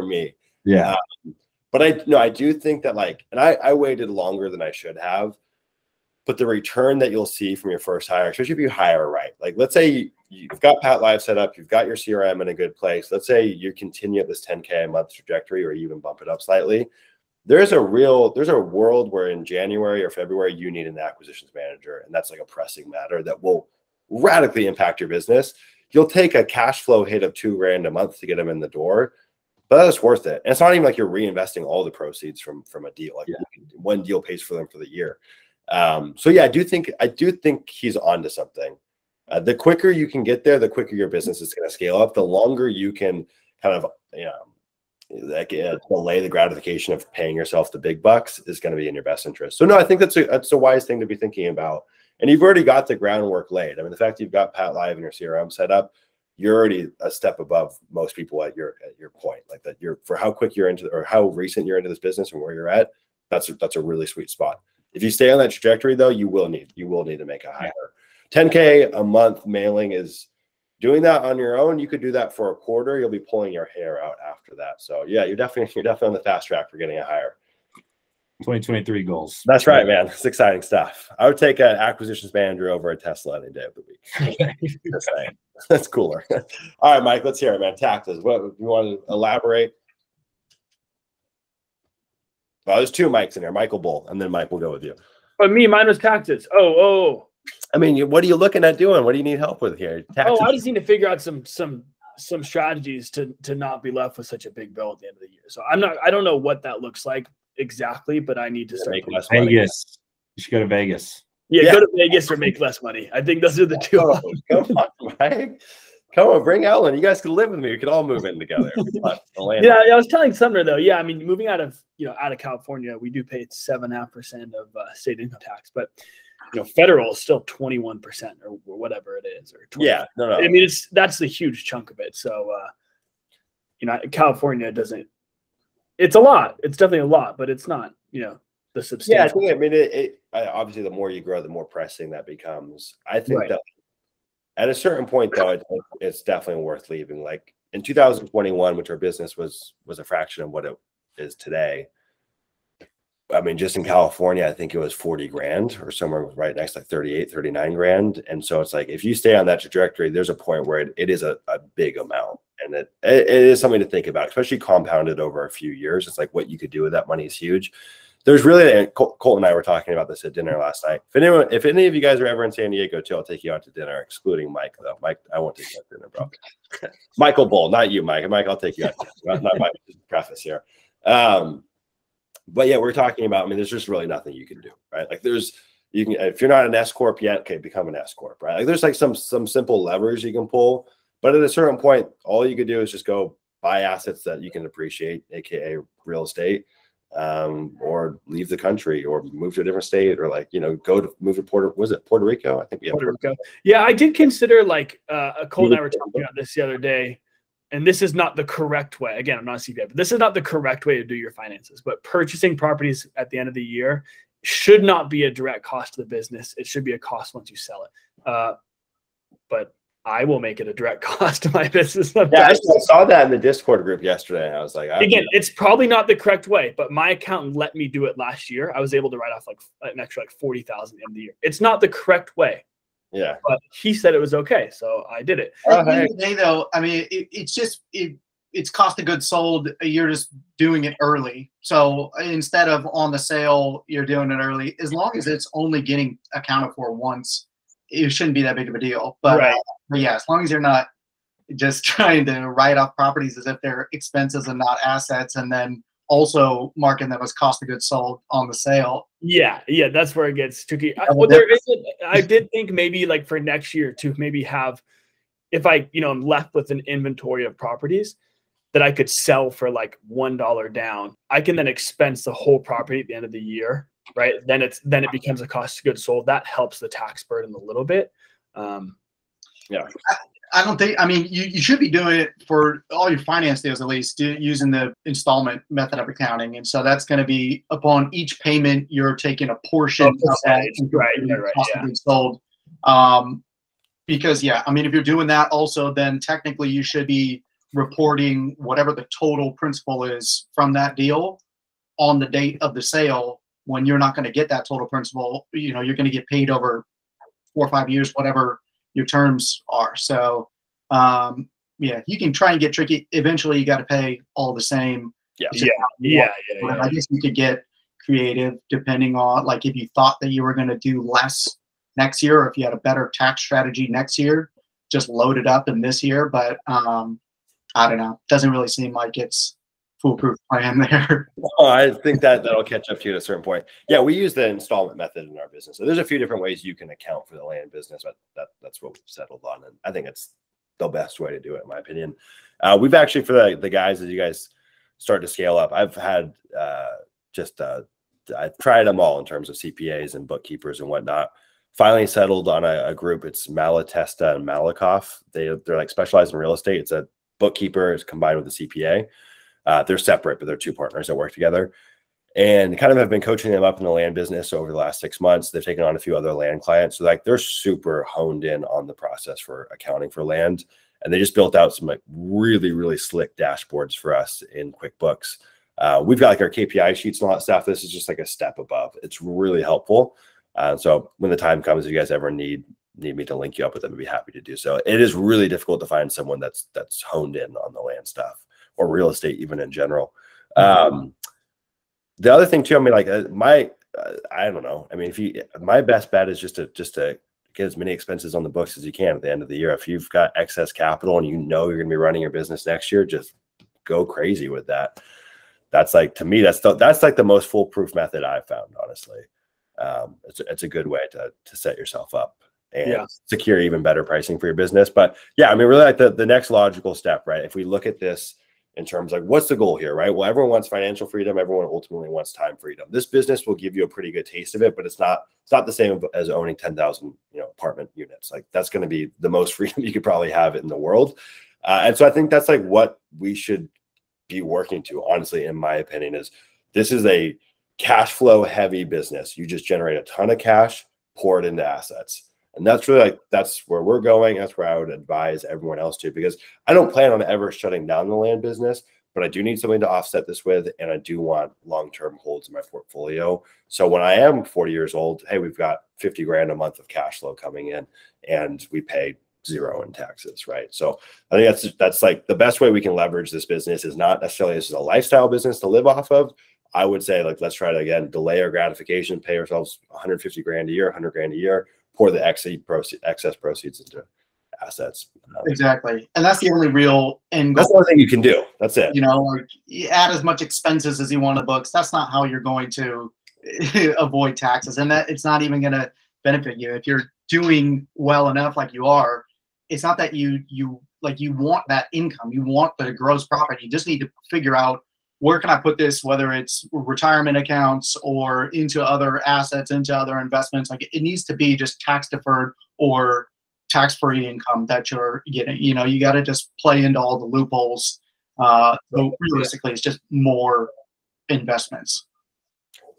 me. Yeah. But I do think that like, and I waited longer than I should have, but the return that you'll see from your first hire, especially if you hire right, like let's say you've got Pat Live set up, you've got your CRM in a good place. Let's say you continue at this 10K a month trajectory, or even bump it up slightly. There's a world where in January or February, you need an acquisitions manager. And that's like a pressing matter that will radically impact your business. You'll take a cash flow hit of $2 grand a month to get them in the door, but that's worth it. And it's not even like you're reinvesting all the proceeds from a deal. Like one deal pays for them for the year. So yeah, I do think he's onto something. The quicker you can get there, the quicker your business is going to scale up. The longer you can kind of, delay the gratification of paying yourself the big bucks is going to be in your best interest. So no, I think that's a wise thing to be thinking about. And you've already got the groundwork laid. I mean, the fact that you've got Pat Live and your CRM set up, you're already a step above most people at your point. Like that, for how quick you're into, or how recent you're into this business and where you're at. That's a really sweet spot. If you stay on that trajectory, though, you will need to make a hire. 10K a month mailing is doing that on your own. You could do that for a quarter. You'll be pulling your hair out after that. So yeah, you're definitely on the fast track for getting a hire. 2023 goals. That's right, man. It's exciting stuff. I would take an acquisitions manager over a Tesla any day of the week. Just saying. That's cooler. All right, Mike, let's hear it, man. Taxes. What you want to elaborate? Well, there's two mics in here, Michael Bull, and then Mike will go with you. But mine was taxes. Oh. I mean, what are you looking at doing? What do you need help with here? Taxes. I just need to figure out some strategies to not be left with such a big bill at the end of the year. So I don't know what that looks like exactly, but I need to start make less money. Vegas. You should go to Vegas. Yeah, go to Vegas or make less money. I think those are the two. Come on, Mike. Come on, bring Ellen. You guys can live with me. We could all move in together. Yeah, I was telling Sumner though. Yeah, I mean, moving out of California, we do pay 7.5% of state income tax, but federal is still 21% or whatever it is, or 20%. Yeah, no. I mean, that's the huge chunk of it. So You know, California doesn't. It's a lot. It's definitely a lot, but it's not, you know, the substantial. Yeah, I think, obviously the more you grow, the more pressing that becomes. I think that at a certain point, though, it's definitely worth leaving. Like in 2021, which our business was a fraction of what it is today. I mean, just in California, I think it was 40 grand or somewhere right next, like 38, 39 grand. And so it's like, if you stay on that trajectory, there's a point where it is a big amount. And it is something to think about, especially compounded over a few years. It's like what you could do with that money is huge. There's really, and Colt and I were talking about this at dinner last night. If any of you guys are ever in San Diego too, I'll take you out to dinner, excluding Mike, though. Mike, I won't take you out to dinner, bro. Michael Bull, not you, Mike. Mike, I'll take you out to dinner. Not Mike, just preface here. But yeah, we're talking about, I mean, there's just really nothing you can do, right? Like you can, if you're not an S Corp yet, okay, become an S Corp, right? Like there's like some simple levers you can pull, but at a certain point, all you could do is just go buy assets that you can appreciate, AKA real estate, or leave the country or move to a different state, or like, you know, move to Puerto Rico? I think Puerto Rico. Yeah, I did consider like Colt and I were talking about this the other day. And this is not the correct way. Again, I'm not a CPA, but this is not the correct way to do your finances. But purchasing properties at the end of the year should not be a direct cost to the business. It should be a cost once you sell it. But I will make it a direct cost to my business. Yeah, I saw that in the Discord group yesterday. And I was like, again, it's probably not the correct way, but my accountant let me do it last year. I was able to write off like an extra like $40,000 in the year. It's not the correct way. Yeah, but he said it was okay, so I did it. At the end of the day, though, I mean, it's cost of goods sold. You're just doing it early. So instead of on the sale, you're doing it early. As long as it's only getting accounted for once, it shouldn't be that big of a deal. But, but yeah, as long as you're not just trying to write off properties as if they're expenses and not assets, and then also marking them as cost of goods sold on the sale. Yeah, that's where it gets tricky. I did think maybe like for next year to maybe have, if I, you know, I'm left with an inventory of properties that I could sell for like $1 down, I can then expense the whole property at the end of the year, right? Then it becomes a cost of goods sold. That helps the tax burden a little bit. Yeah. I don't think, I mean, you should be doing it for all your finance deals, at least using the installment method of accounting. And so that's going to be upon each payment, you're taking a portion of that cost of goods sold. Because yeah, I mean, if you're doing that also, then technically you should be reporting whatever the total principal is from that deal on the date of the sale, when you're not going to get that total principal. You know, you're going to get paid over 4 or 5 years, whatever your terms are. So yeah, you can try and get tricky. Eventually you got to pay all the same. Yeah. I guess you could get creative depending on, like, if you thought that you were going to do less next year, or if you had a better tax strategy next year, just load it up in this year. But I don't know, doesn't really seem like it's foolproof plan there. Oh, I think that'll catch up to you at a certain point. Yeah, we use the installment method in our business. So there's a few different ways you can account for the land business, but that's what we've settled on. And I think it's the best way to do it, in my opinion. We've actually, for the guys, as you guys start to scale up, I've had I've tried them all in terms of CPAs and bookkeepers and whatnot. Finally settled on a group. It's Malatesta and Malakoff. They're like specialized in real estate. It's a bookkeeper is combined with a CPA. They're separate, but they're two partners that work together, and kind of have been coaching them up in the land business over the last 6 months. They've taken on a few other land clients. So like they're super honed in on the process for accounting for land. And they just built out some like really, really slick dashboards for us in QuickBooks. We've got like our KPI sheets and all that stuff. This is just like a step above. It's really helpful. So when the time comes, if you guys ever need me to link you up with them, I'd be happy to do so. It is really difficult to find someone that's honed in on the land stuff, or real estate even in general. The other thing too, I mean, like I don't know. I mean, my best bet is just to get as many expenses on the books as you can at the end of the year. If you've got excess capital and you know you're going to be running your business next year, just go crazy with that. That's like, to me, that's like the most foolproof method I've found, honestly. It's a good way to set yourself up and secure even better pricing for your business. But yeah, I mean, really like the next logical step, right? If we look at this in terms like, what's the goal here, right? Well, everyone wants financial freedom. Everyone ultimately wants time freedom. This business will give you a pretty good taste of it, but it's not the same as owning 10,000, apartment units. Like that's going to be the most freedom you could probably have in the world. And so I think that's like what we should be working to, honestly, in my opinion, is this is a cash flow heavy business. You just generate a ton of cash, pour it into assets. And that's really like, that's where we're going. That's where I would advise everyone else to, because I don't plan on ever shutting down the land business, but I do need something to offset this with. And I do want long-term holds in my portfolio. So when I am 40 years old, hey, we've got 50 grand a month of cash flow coming in and we pay 0 in taxes, right? So I think that's like the best way we can leverage this business. Is not necessarily this is a lifestyle business to live off of. I would say, like, let's try to, again, delay our gratification, pay ourselves 150 grand a year, 100 grand a year, pour the excess proceeds into assets. Exactly. And that's the only real end goal. That's the only thing you can do. That's it. You know, like, you add as much expenses as you want to books. That's not how you're going to avoid taxes. And that it's not even going to benefit you. If you're doing well enough like you are, it's not that you want that income. You want the gross profit. You just need to figure out, where can I put this, whether it's retirement accounts or into other assets, into other investments. Like, it needs to be just tax deferred or tax-free income that you're getting. You know, you got to just play into all the loopholes. But realistically, it's just more investments.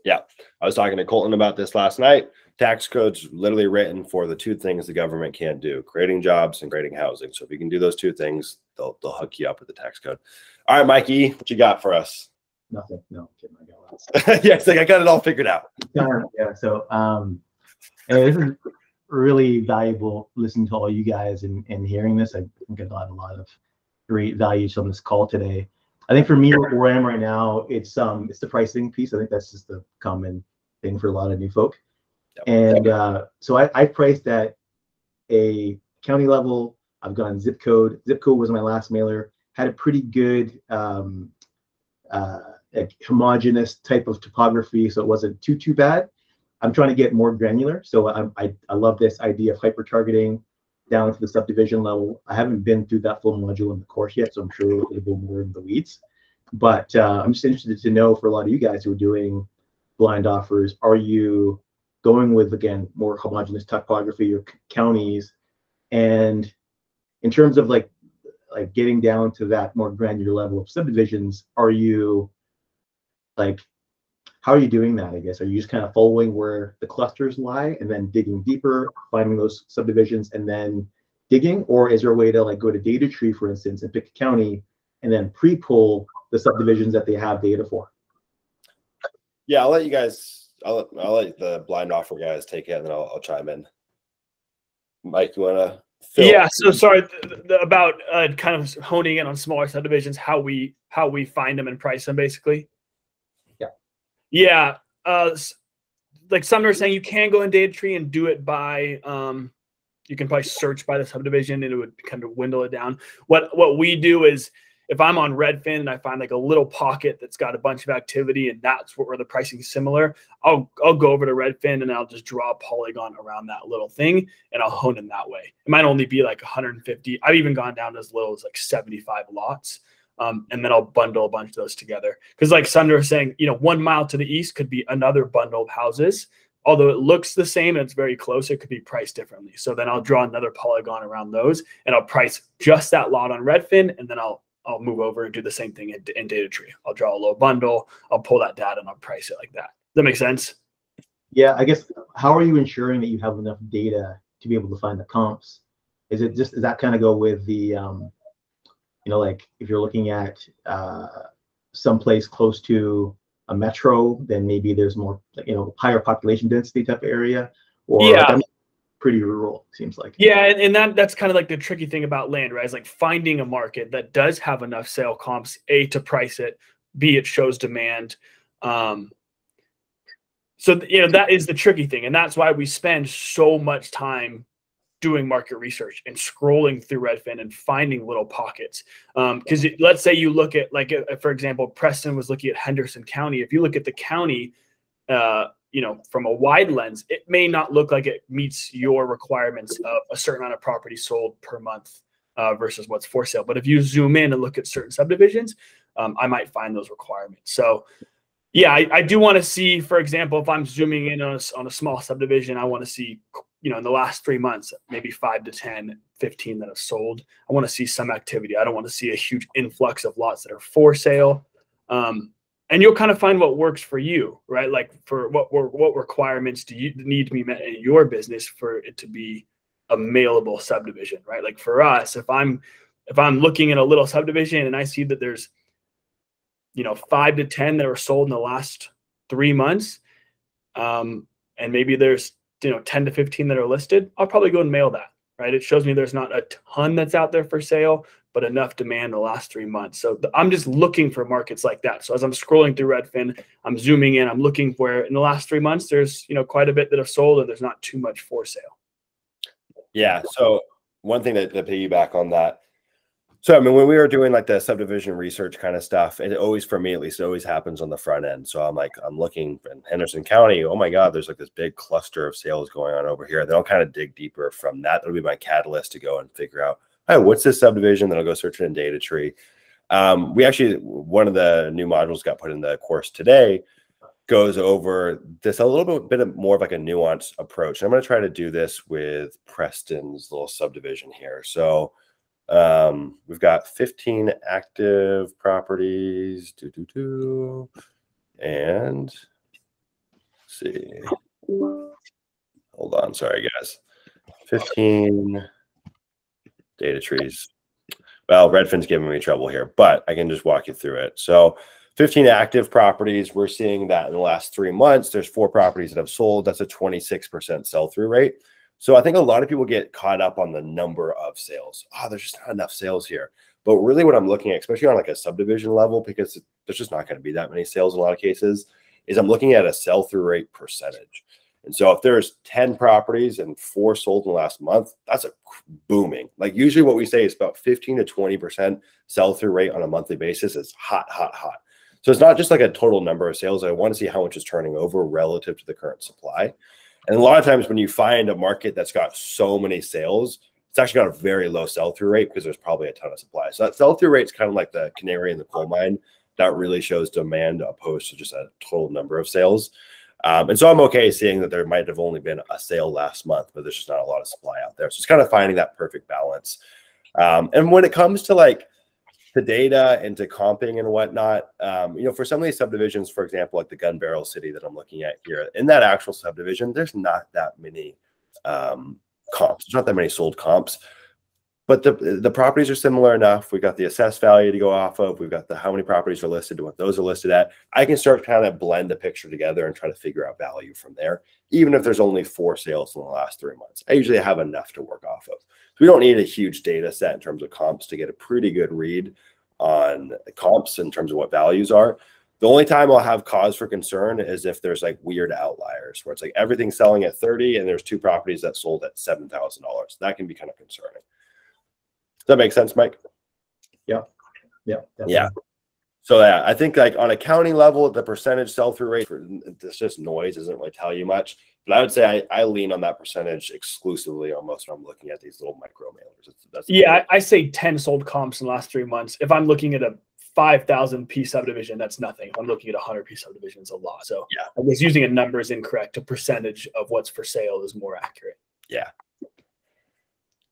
Yeah. I was talking to Colton about this last night. Tax code's literally written for the 2 things the government can't do: creating jobs and creating housing. So if you can do those 2 things, they'll hook you up with the tax code. All right, Mikey, what you got for us? Nothing. No, kidding. I got lots. Yeah, it's like I got it all figured out. Yeah. So, this is really valuable listening to all you guys and hearing this. I think I got a lot of great values on this call today. I think for me, where I am right now, it's the pricing piece. I think that's just the common thing for a lot of new folk. Yep. And so I priced at a county level. I've gone zip code. Zip code was my last mailer. Had a pretty good homogeneous type of topography, so it wasn't too bad. I'm trying to get more granular, so I love this idea of hyper targeting down to the subdivision level. I haven't been through that full module in the course yet, so I'm sure we'll go more in the weeds. But I'm just interested to know, for a lot of you guys who are doing blind offers, are you going with, again, more homogeneous topography or counties? And in terms of like getting down to that more granular level of subdivisions, are you like, how are you doing that? I guess, are you just kind of following where the clusters lie and then digging deeper, finding those subdivisions and then digging? Or is there a way to, like, go to data tree, for instance, and pick a county and then pre-pull the subdivisions that they have data for? Yeah, I'll let you guys, I'll let the blind offer guys take it, and then I'll chime in. Mike, you want to? Yeah, so sorry about kind of honing in on smaller subdivisions, how we find them and price them, basically. Yeah. Like Sumner was saying, you can go in data tree and do it by you can probably search by the subdivision and it would kind of dwindle it down. What we do is, if I'm on Redfin and I find like a little pocket that's got a bunch of activity and that's where the pricing is similar, I'll go over to Redfin and I'll just draw a polygon around that little thing and I'll hone in that way. It might only be like 150. I've even gone down as little as like 75 lots. And then I'll bundle a bunch of those together. Because like Sumner was saying, 1 mile to the east could be another bundle of houses. Although it looks the same and it's very close, it could be priced differently. So then I'll draw another polygon around those and I'll price just that lot on Redfin, and then I'll move over and do the same thing in data tree. I'll draw a little bundle, I'll pull that data and I'll price it like that. Does that make sense? Yeah, I guess, how are you ensuring that you have enough data to be able to find the comps? Does that kind of go with the like, if you're looking at someplace close to a metro, then maybe there's more, higher population density type of area, or yeah, pretty rural, seems like. Yeah, and that's kind of like the tricky thing about land, right? Is like finding a market that does have enough sale comps, A, to price it, B, it shows demand. So that is the tricky thing, and that's why we spend so much time doing market research and scrolling through Redfin and finding little pockets. Because let's say you look at, like, for example, Preston was looking at Henderson County. If you look at the county, from a wide lens, it may not look like it meets your requirements of a certain amount of property sold per month versus what's for sale. But if you zoom in and look at certain subdivisions, I might find those requirements. So yeah, I do want to see, for example, if I'm zooming in on a small subdivision, I want to see in the last 3 months, maybe 5 to 10, 15 that have sold. I want to see some activity. I don't want to see a huge influx of lots that are for sale. And you'll kind of find what works for you, right? Like for what requirements do you need to be met in your business for it to be a mailable subdivision, right? Like for us, if I'm looking at a little subdivision and I see that there's 5 to 10 that were sold in the last 3 months, and maybe there's 10 to 15 that are listed, I'll probably go and mail that, right? It shows me there's not a ton that's out there for sale, but enough demand in the last 3 months. So I'm just looking for markets like that. So as I'm scrolling through Redfin, I'm zooming in, I'm looking where in the last 3 months, there's quite a bit that have sold and there's not too much for sale. Yeah. So one thing that piggyback on that. So, I mean, when we were doing like the subdivision research kind of stuff, it always, for me at least, it always happens on the front end. So I'm looking in Henderson County. Oh my God, there's like this big cluster of sales going on over here. Then I'll kind of dig deeper from that. That'll be my catalyst to go and figure out, hey, what's this subdivision? Then I'll go search it in data tree. We actually, one of the new modules got put in the course today goes over this a little bit more of like a nuanced approach. And I'm going to try to do this with Preston's little subdivision here. So we've got 15 active properties, and let's see, hold on, sorry guys, 15 data trees. Well, Redfin's giving me trouble here, but I can just walk you through it. So 15 active properties, we're seeing that in the last 3 months, there's 4 properties that have sold. That's a 26% sell-through rate. So I think a lot of people get caught up on the number of sales. Oh, there's just not enough sales here. But really what I'm looking at, especially on like a subdivision level, because there's just not going to be that many sales in a lot of cases, is I'm looking at a sell-through rate percentage. And so if there's 10 properties and 4 sold in the last month, that's a booming. Like usually what we say is about 15 to 20% sell-through rate on a monthly basis is hot, hot, hot. So it's not just like a total number of sales. I want to see how much is turning over relative to the current supply. And a lot of times when you find a market that's got so many sales, it's actually got a very low sell-through rate because there's probably a ton of supply. So that sell-through rate is kind of like the canary in the coal mine. That really shows demand opposed to just a total number of sales. And so I'm okay seeing that there might have only been a sale last month, but there's just not a lot of supply out there. So it's kind of finding that perfect balance. And when it comes to like the data and to comping and whatnot, for some of these subdivisions, for example, like the Gun Barrel City that I'm looking at here, in that actual subdivision, there's not that many comps. There's not that many sold comps, but the properties are similar enough. We've got the assessed value to go off of. We've got the how many properties are listed and what those are listed at. I can start kind of blend the picture together and try to figure out value from there, even if there's only 4 sales in the last 3 months. I usually have enough to work off of. So we don't need a huge data set in terms of comps to get a pretty good read on the comps in terms of what values are. The only time I'll have cause for concern is if there's like weird outliers where it's like everything's selling at 30 and there's 2 properties that sold at $7,000. That can be kind of concerning. Does that make sense, Mike? Yeah. Yeah. Definitely. Yeah. So yeah, I think like on a county level, the percentage sell-through rate, it's just noise, doesn't really tell you much. But I would say I lean on that percentage exclusively almost when I'm looking at these little micro mailers. Yeah, I say 10 sold comps in the last 3 months. If I'm looking at a 5,000 piece subdivision, that's nothing. If I'm looking at a 100 piece subdivision, it's a lot. So yeah, I guess using a number is incorrect. A percentage of what's for sale is more accurate. Yeah.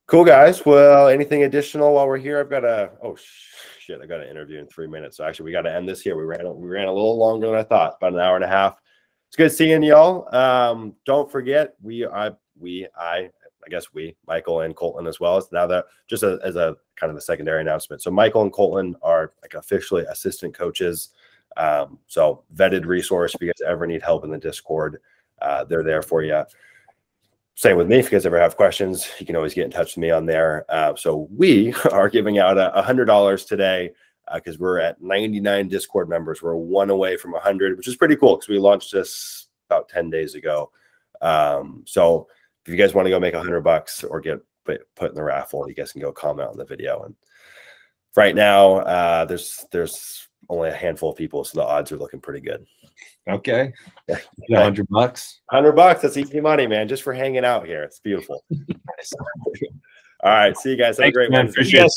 Cool, guys. Well, anything additional while we're here? I've got I got an interview in 3 minutes. So actually we got to end this here. We ran a little longer than I thought, about an hour and a half. It's good seeing y'all. Don't forget, Michael and Colton as well. Now that just as a kind of a secondary announcement. So Michael and Colton are like officially assistant coaches. So vetted resource if you guys ever need help in the Discord, they're there for you. Same with me. If you guys ever have questions, you can always get in touch with me on there. So we are giving out $100 today because we're at 99 Discord members. We're 1 away from 100, which is pretty cool because we launched this about 10 days ago. So if you guys want to go make $100 or get put in the raffle, you guys can go comment on the video. And right now, there's only a handful of people, so the odds are looking pretty good. Okay. $100. $100. That's easy money, man. Just for hanging out here. It's beautiful. All right. See you guys. Have a great one. Appreciate it.